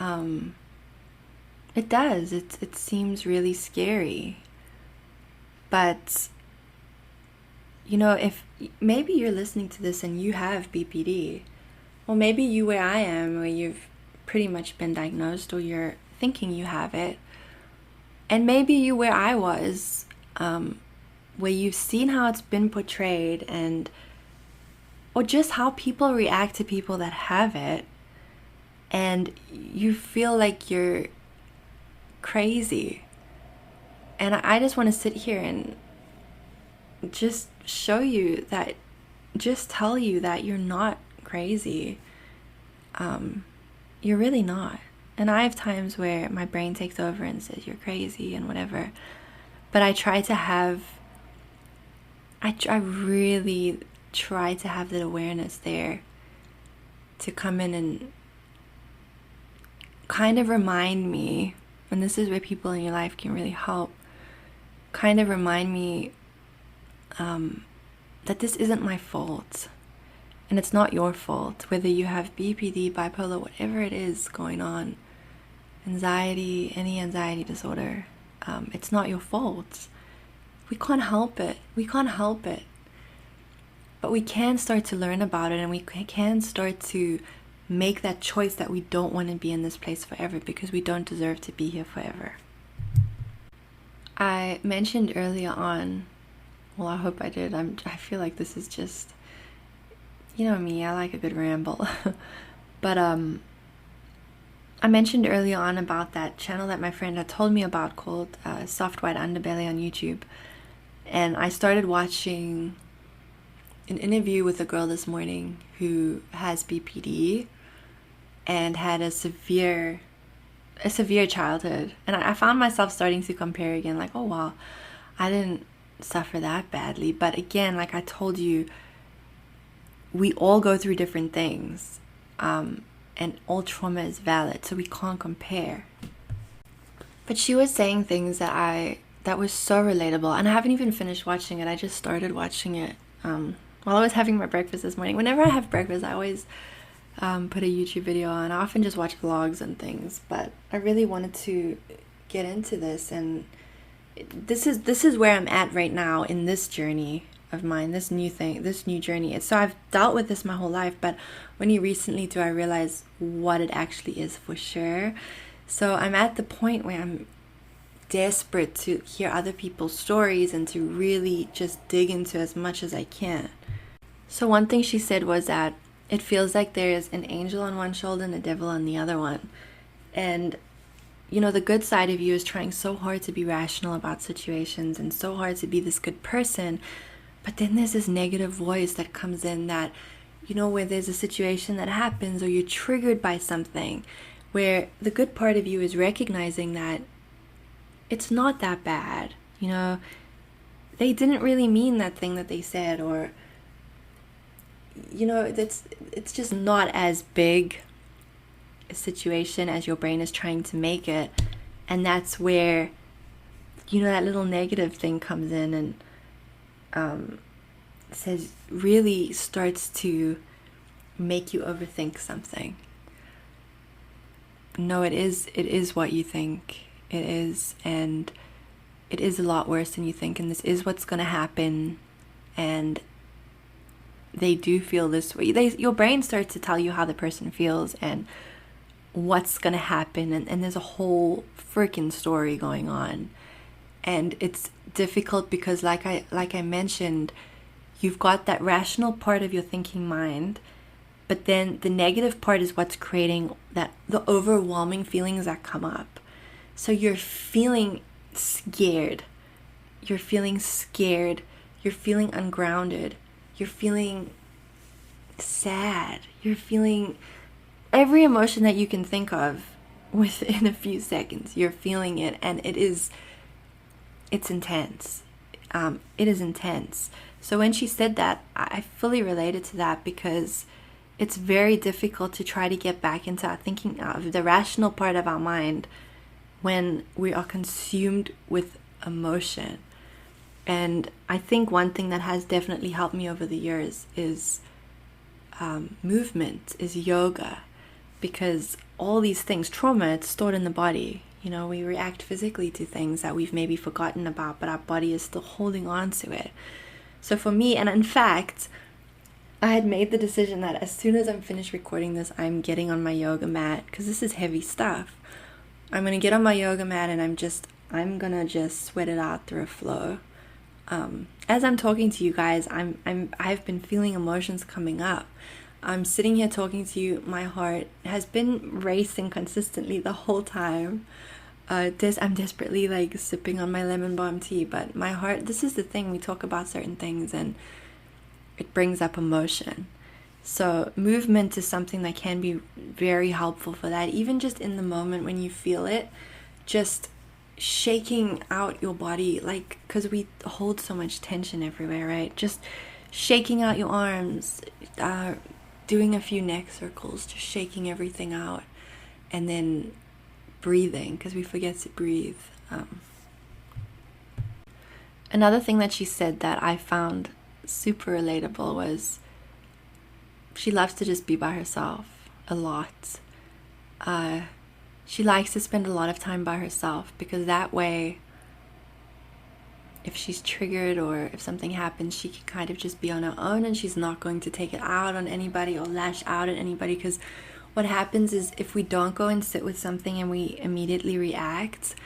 It does. It seems really scary. But if maybe you're listening to this and you have BPD, or maybe you where I am, where you've pretty much been diagnosed, or you're thinking you have it, and maybe you where I was, where you've seen how it's been portrayed, or just how people react to people that have it, and you feel like you're crazy. And I just want to sit here and just show you that, just tell you that you're not crazy. You're really not. And I have times where my brain takes over and says you're crazy and whatever. But I try to have, I really try to have that awareness there to come in and kind of remind me, and this is where people in your life can really help, kind of remind me that this isn't my fault, and it's not your fault, whether you have BPD, bipolar, whatever it is going on, anxiety, any anxiety disorder. It's not your fault. We can't help it. But we can start to learn about it, and we can start to make that choice that we don't want to be in this place forever, because we don't deserve to be here forever. I mentioned earlier on, well, I hope I did. I feel like this is just, me, I like a good ramble. But I mentioned earlier on about that channel that my friend had told me about called Soft White Underbelly on YouTube. And I started watching an interview with a girl this morning who has BPD and had a severe childhood. And I found myself starting to compare again, like, oh wow, I didn't suffer that badly. But again, like I told you, we all go through different things, and all trauma is valid, so we can't compare. But she was saying things that was so relatable, and I haven't even finished watching it. I just started watching it while I was having my breakfast this morning. Whenever I have breakfast, I always put a YouTube video on. I often just watch vlogs and things, but I really wanted to get into this, and this is where I'm at right now in this journey of mine, this new journey. So I've dealt with this my whole life, but only recently do I realize what it actually is for sure. So I'm at the point where I'm desperate to hear other people's stories and to really just dig into as much as I can. So one thing she said was that it feels like there's an angel on one shoulder and a devil on the other one. And the good side of you is trying so hard to be rational about situations and so hard to be this good person. But then there's this negative voice that comes in that, where there's a situation that happens or you're triggered by something, where the good part of you is recognizing that it's not that bad. They didn't really mean that thing that they said, or, it's just not as big a situation as your brain is trying to make it. And that's where, that little negative thing comes in and really starts to make you overthink something. No, it is what you think it is, and it is a lot worse than you think, and this is what's going to happen, and they do feel this way. Your brain starts to tell you how the person feels and what's going to happen, and there's a whole freaking story going on. And it's difficult because like I mentioned, you've got that rational part of your thinking mind, but then the negative part is what's creating the overwhelming feelings that come up. So you're feeling scared. You're feeling ungrounded. You're feeling sad. You're feeling every emotion that you can think of within a few seconds. You're feeling it, and it's intense. It is intense. So when she said that, I fully related to that, because it's very difficult to try to get back into our thinking of the rational part of our mind when we are consumed with emotion. And I think one thing that has definitely helped me over the years is movement, is yoga. Because all these things, trauma, it's stored in the body. We react physically to things that we've maybe forgotten about, but our body is still holding on to it. So for me, and in fact, I had made the decision that as soon as I'm finished recording this, I'm getting on my yoga mat, because this is heavy stuff. I'm going to get on my yoga mat and I'm going to just sweat it out through a flow. As I'm talking to you guys, I've been feeling emotions coming up. I'm sitting here talking to you. My heart has been racing consistently the whole time. I'm desperately like sipping on my lemon balm tea, but my heart, this is the thing, we talk about certain things and it brings up emotion. So movement is something that can be very helpful for that, even just in the moment when you feel it, just shaking out your body, like, because we hold so much tension everywhere, right? Just shaking out your arms, doing a few neck circles, just shaking everything out, and then breathing, because we forget to breathe. Another thing that she said that I found super relatable was she loves to just be by herself a lot. She likes to spend a lot of time by herself, because that way, if she's triggered or if something happens, she can kind of just be on her own, and she's not going to take it out on anybody or lash out at anybody. Because what happens is, if we don't go and sit with something and we immediately react,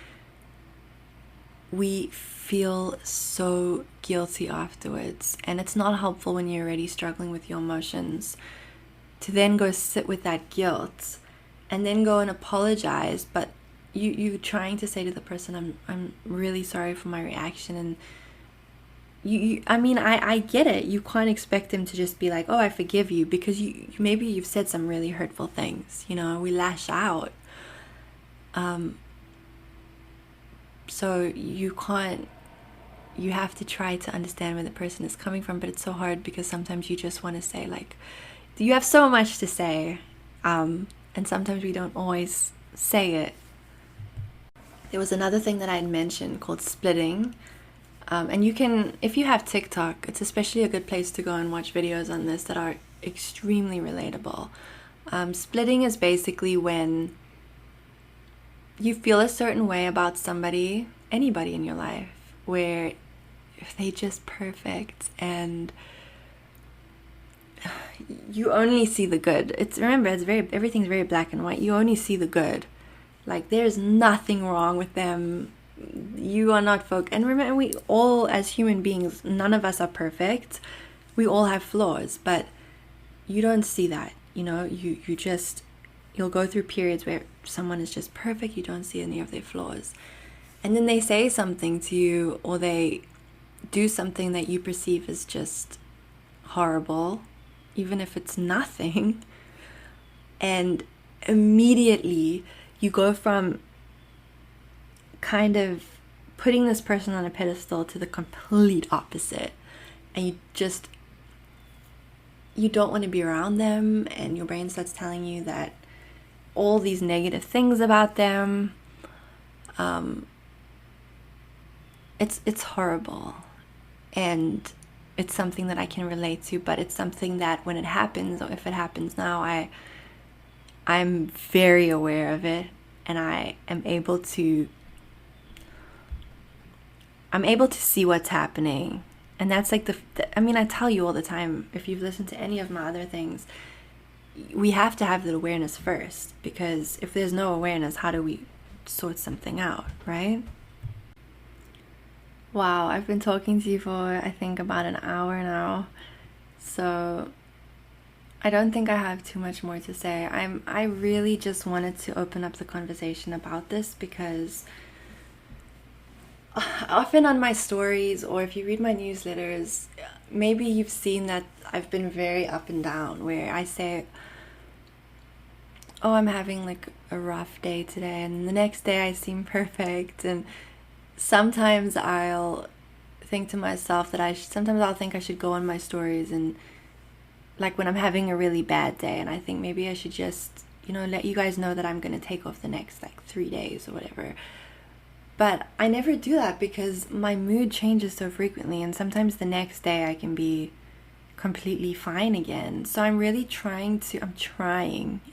we feel so guilty afterwards, and it's not helpful when you're already struggling with your emotions to then go sit with that guilt and then go and apologize. But you trying to say to the person, I'm really sorry for my reaction, and I get it. You can't expect him to just be like, oh, I forgive you, because maybe you've said some really hurtful things, we lash out. So you have to try to understand where the person is coming from, but it's so hard because sometimes you just want to say, like, you have so much to say, and sometimes we don't always say it. There was another thing that I had mentioned called splitting, and you can, if you have TikTok, it's especially a good place to go and watch videos on this that are extremely relatable. Splitting is basically when you feel a certain way about somebody, anybody in your life, where if they just perfect and you only see the good. Everything's very black and white. You only see the good. Like, there's nothing wrong with them. You are not And remember, we all, as human beings, none of us are perfect. We all have flaws, but you don't see that. You'll go through periods where someone is just perfect. You don't see any of their flaws. And then they say something to you, or they do something that you perceive as just horrible, even if it's nothing. And immediately you go from kind of putting this person on a pedestal to the complete opposite. And you don't want to be around them, and your brain starts telling you that all these negative things about them. It's horrible, and it's something that I can relate to, but it's something that when it happens, or if it happens now, I'm very aware of it, and I am able to see what's happening. And that's like I tell you all the time, if you've listened to any of my other things, we have to have the awareness first, because if there's no awareness, how do we sort something out, right? Wow, I've been talking to you for, I think, about an hour now, so I don't think I have too much more to say. I really just wanted to open up the conversation about this, because often on my stories, or if you read my newsletters, maybe you've seen that I've been very up and down, where I say, oh, I'm having like a rough day today, and the next day I seem perfect. And sometimes I'll think to myself that sometimes I'll think I should go on my stories, and like when I'm having a really bad day, and I think maybe I should just, let you guys know that I'm going to take off the next like 3 days or whatever. But I never do that, because my mood changes so frequently, and sometimes the next day I can be completely fine again. So I'm really trying,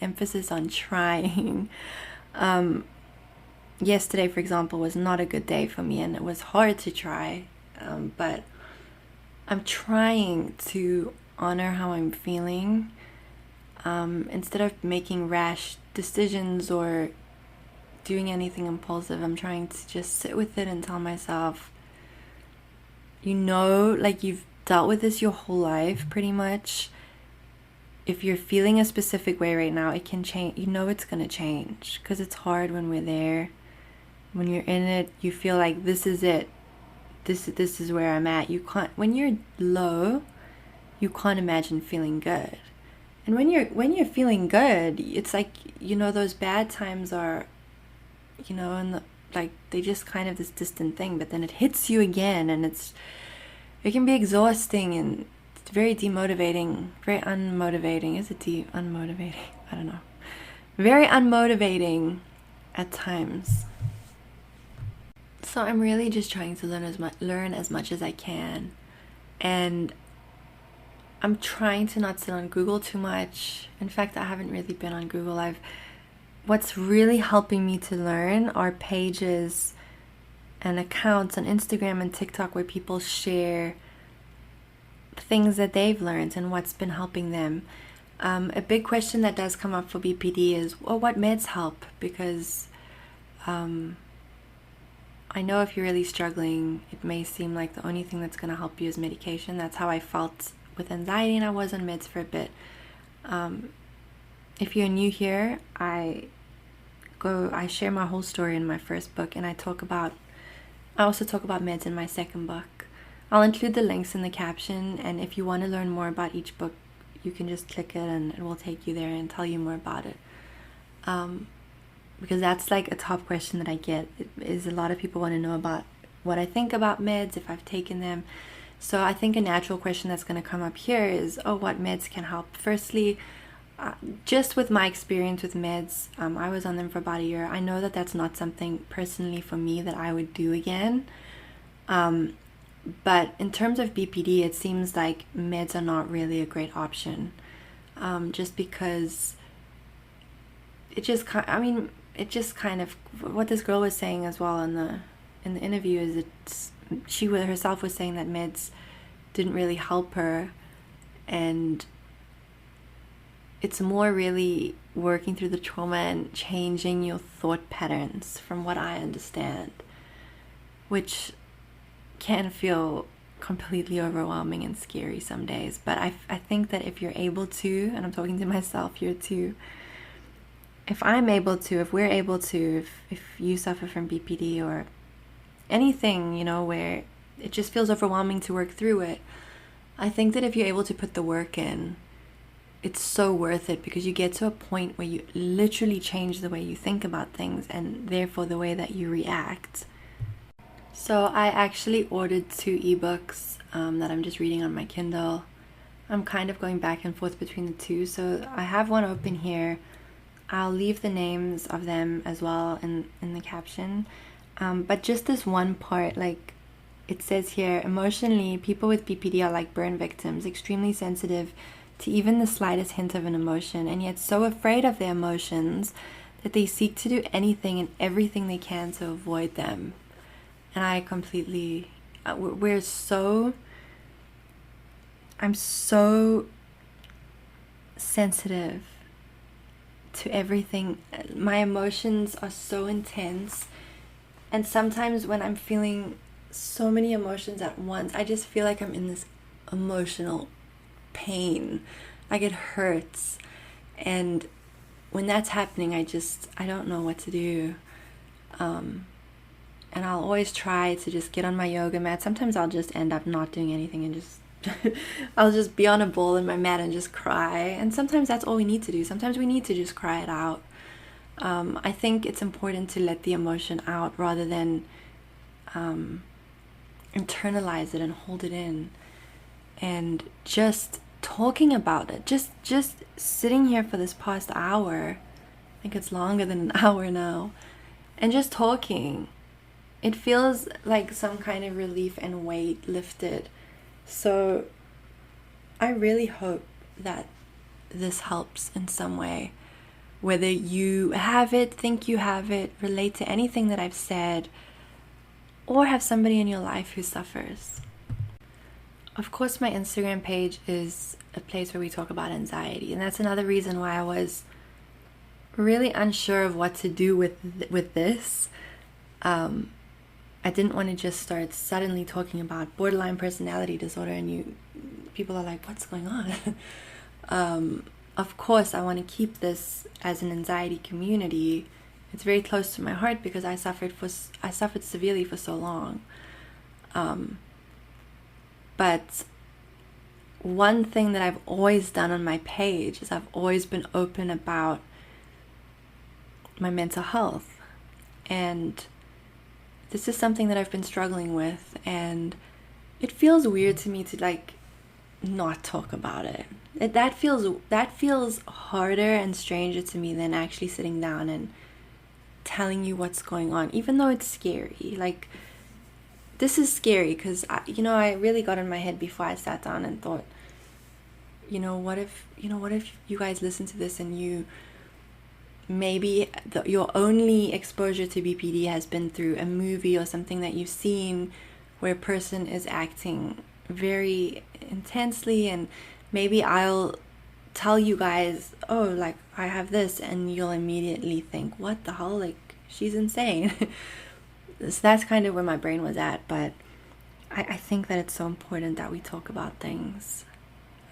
emphasis on trying. Yesterday, for example, was not a good day for me, and it was hard to try, but I'm trying to honor how I'm feeling, instead of making rash decisions or doing anything impulsive. I'm trying to just sit with it and tell myself, like you've dealt with this your whole life pretty much. If you're feeling a specific way right now, it can change. It's going to change, because it's hard when we're there. When you're in it, you feel like this is it. This is where I'm at. When you're low, you can't imagine feeling good. And when you're feeling good, it's like, those bad times are, like they just kind of this distant thing, but then it hits you again, and it can be exhausting, and it's very demotivating, very unmotivating. Is it unmotivating? I don't know. Very unmotivating at times. So I'm really just trying to learn as much as I can, and I'm trying to not sit on Google too much. In fact, I haven't really been on Google. What's really helping me to learn are pages and accounts on Instagram and TikTok where people share things that they've learned and what's been helping them. A big question that does come up for BPD is, what meds help? Because I know if you're really struggling, it may seem like the only thing that's going to help you is medication. That's how I felt with anxiety, and I was on meds for a bit. If you're new here, I share my whole story in my first book, and I also talk about meds in my second book. I'll include the links in the caption, and if you want to learn more about each book, you can just click it and it will take you there and tell you more about it. Because that's like a top question that I get, is a lot of people want to know about what I think about meds, if I've taken them. So I think a natural question that's going to come up here is, what meds can help? Firstly, just with my experience with meds, I was on them for about a year. I know that that's not something personally for me that I would do again. But in terms of BPD, it seems like meds are not really a great option. Just because it just kind of, what this girl was saying as well in the interview is she herself was saying that meds didn't really help her, and it's more really working through the trauma and changing your thought patterns, from what I understand, which can feel completely overwhelming and scary some days. But I think that if you're able to, and I'm talking to myself here too, if we're able to, if you suffer from BPD or anything, where it just feels overwhelming to work through it, I think that if you're able to put the work in, it's so worth it, because you get to a point where you literally change the way you think about things, and therefore the way that you react. So I actually ordered 2 ebooks that I'm just reading on my Kindle. I'm kind of going back and forth between the two, so I have one open here. I'll leave the names of them as well in the caption. But just this one part, like it says here, emotionally, people with BPD are like burn victims, extremely sensitive to even the slightest hint of an emotion, and yet so afraid of their emotions that they seek to do anything and everything they can to avoid them. And I completely, I'm so sensitive to everything. My emotions are so intense, and sometimes when I'm feeling so many emotions at once, I just feel like I'm in this emotional pain, like it hurts. And when that's happening, I don't know what to do. And I'll always try to just get on my yoga mat. Sometimes I'll just end up not doing anything and just I'll just be on a ball in my mat and just cry. And sometimes that's all we need to do. Sometimes we need to just cry it out. I think it's important to let the emotion out rather than internalize it and hold it in. And just talking about it, just sitting here for this past hour, I think it's longer than an hour now, and just talking, it feels like some kind of relief and weight lifted. So I really hope that this helps in some way, whether you have it, think you have it, relate to anything that I've said, or have somebody in your life who suffers. Of course, my Instagram page is a place where we talk about anxiety, and that's another reason why I was really unsure of what to do with this. I didn't want to just start suddenly talking about borderline personality disorder, and people are like, "What's going on?" Of course, I want to keep this as an anxiety community. It's very close to my heart because I suffered severely for so long. But one thing that I've always done on my page is I've always been open about my mental health, and this is something that I've been struggling with, and it feels weird to me to not talk about it. That feels harder and stranger to me than actually sitting down and telling you what's going on, even though it's scary. This is scary because I really got in my head before I sat down and thought, what if you guys listen to this and you maybe your only exposure to BPD has been through a movie or something that you've seen where a person is acting very intensely, and maybe I'll tell you guys, oh, I have this, and you'll immediately think, what the hell, she's insane. So that's kind of where my brain was at, but I think that it's so important that we talk about things.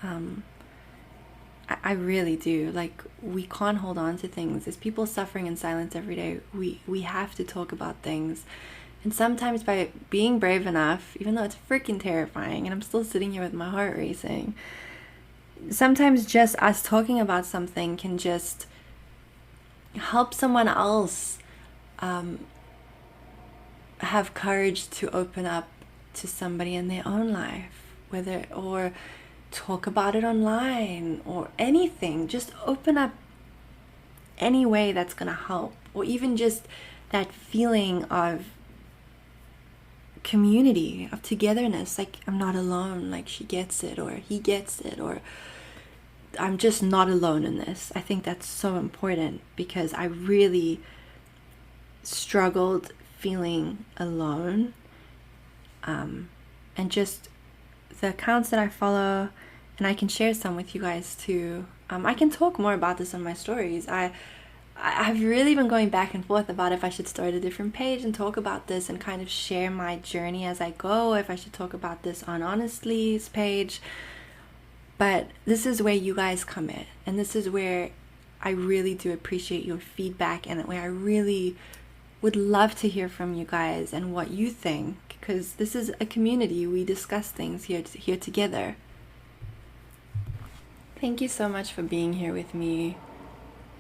I really do. We can't hold on to things. There's people suffering in silence every day. We have to talk about things. And sometimes by being brave enough, even though it's freaking terrifying, and I'm still sitting here with my heart racing, sometimes just us talking about something can just help someone else have courage to open up to somebody in their own life, or talk about it online or anything. Just open up any way that's gonna help, or even just that feeling of community, of togetherness, I'm not alone, she gets it, or he gets it, or I'm just not alone in this. I think that's so important because I really struggled feeling alone, and just the accounts that I follow, and I can share some with you guys too. I can talk more about this on my stories. I've really been going back and forth about if I should start a different page and talk about this and kind of share my journey as I go, if I should talk about this on Honestly's page. But this is where you guys come in, and this is where I really do appreciate your feedback, and where I really would love to hear from you guys and what you think, because this is a community. We discuss things here together. Thank you so much for being here with me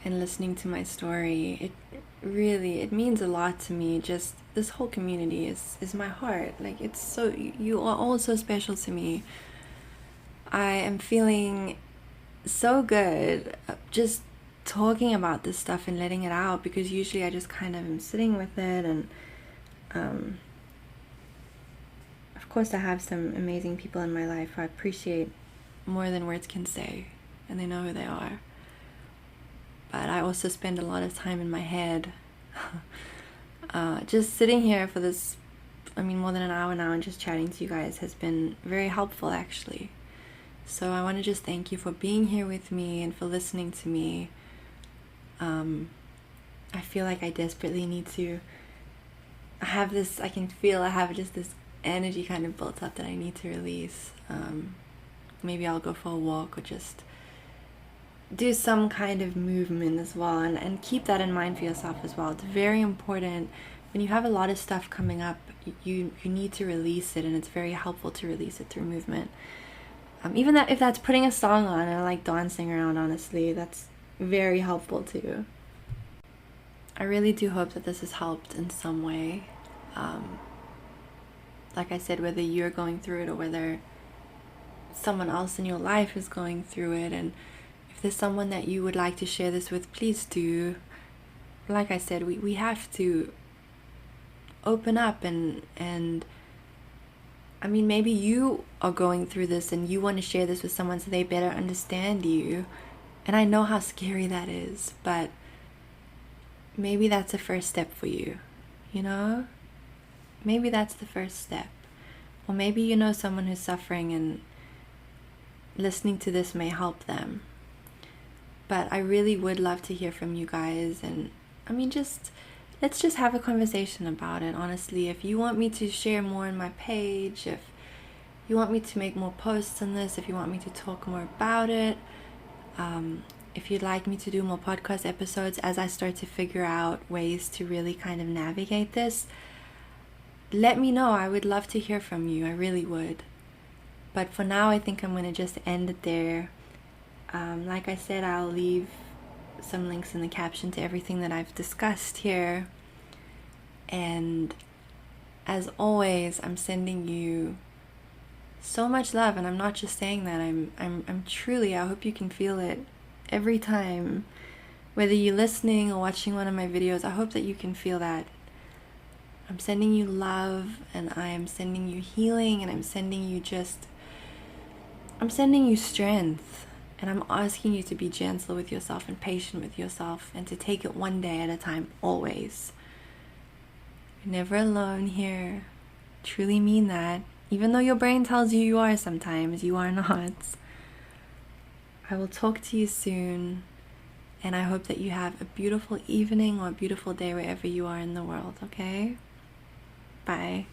and listening to my story. It means a lot to me. Just this whole community is my heart. It's so, you are all so special to me. I am feeling so good just talking about this stuff and letting it out, because usually I just kind of am sitting with it, and of course I have some amazing people in my life who I appreciate more than words can say, and they know who they are. But I also spend a lot of time in my head. Just sitting here for this, more than an hour now, and just chatting to you guys has been very helpful, actually. So I want to just thank you for being here with me and for listening to me. I feel like I desperately need to have this, I have just this energy kind of built up that I need to release. Maybe I'll go for a walk, or just do some kind of movement as well, and keep that in mind for yourself as well. It's very important when you have a lot of stuff coming up. You need to release it, and it's very helpful to release it through movement. Even if that's putting a song on and dancing around, honestly, that's very helpful too. I really do hope that this has helped in some way. Like I said, whether you're going through it or whether someone else in your life is going through it, and if there's someone that you would like to share this with, please do. Like I said, we have to open up, and maybe you are going through this and you want to share this with someone so they better understand you. And I know how scary that is, but maybe that's a first step for you, Maybe that's the first step. Or maybe you know someone who's suffering and listening to this may help them. But I really would love to hear from you guys. And I mean, let's just have a conversation about it, honestly. If you want me to share more on my page, if you want me to make more posts on this, if you want me to talk more about it, if you'd like me to do more podcast episodes as I start to figure out ways to really kind of navigate this, let me know. I would love to hear from you. I really would. But for now, I think I'm going to just end it there. Like I said, I'll leave some links in the caption to everything that I've discussed here. And as always, I'm sending you so much love, and I'm not just saying that. I'm truly, I hope you can feel it every time, whether you're listening or watching one of my videos. I hope that you can feel that. I'm sending you love, and I am sending you healing, and I'm sending you strength, and I'm asking you to be gentle with yourself and patient with yourself, and to take it one day at a time, always. You're never alone here. Truly mean that. Even though your brain tells you you are sometimes, you are not. I will talk to you soon, and I hope that you have a beautiful evening or a beautiful day wherever you are in the world, okay? Bye.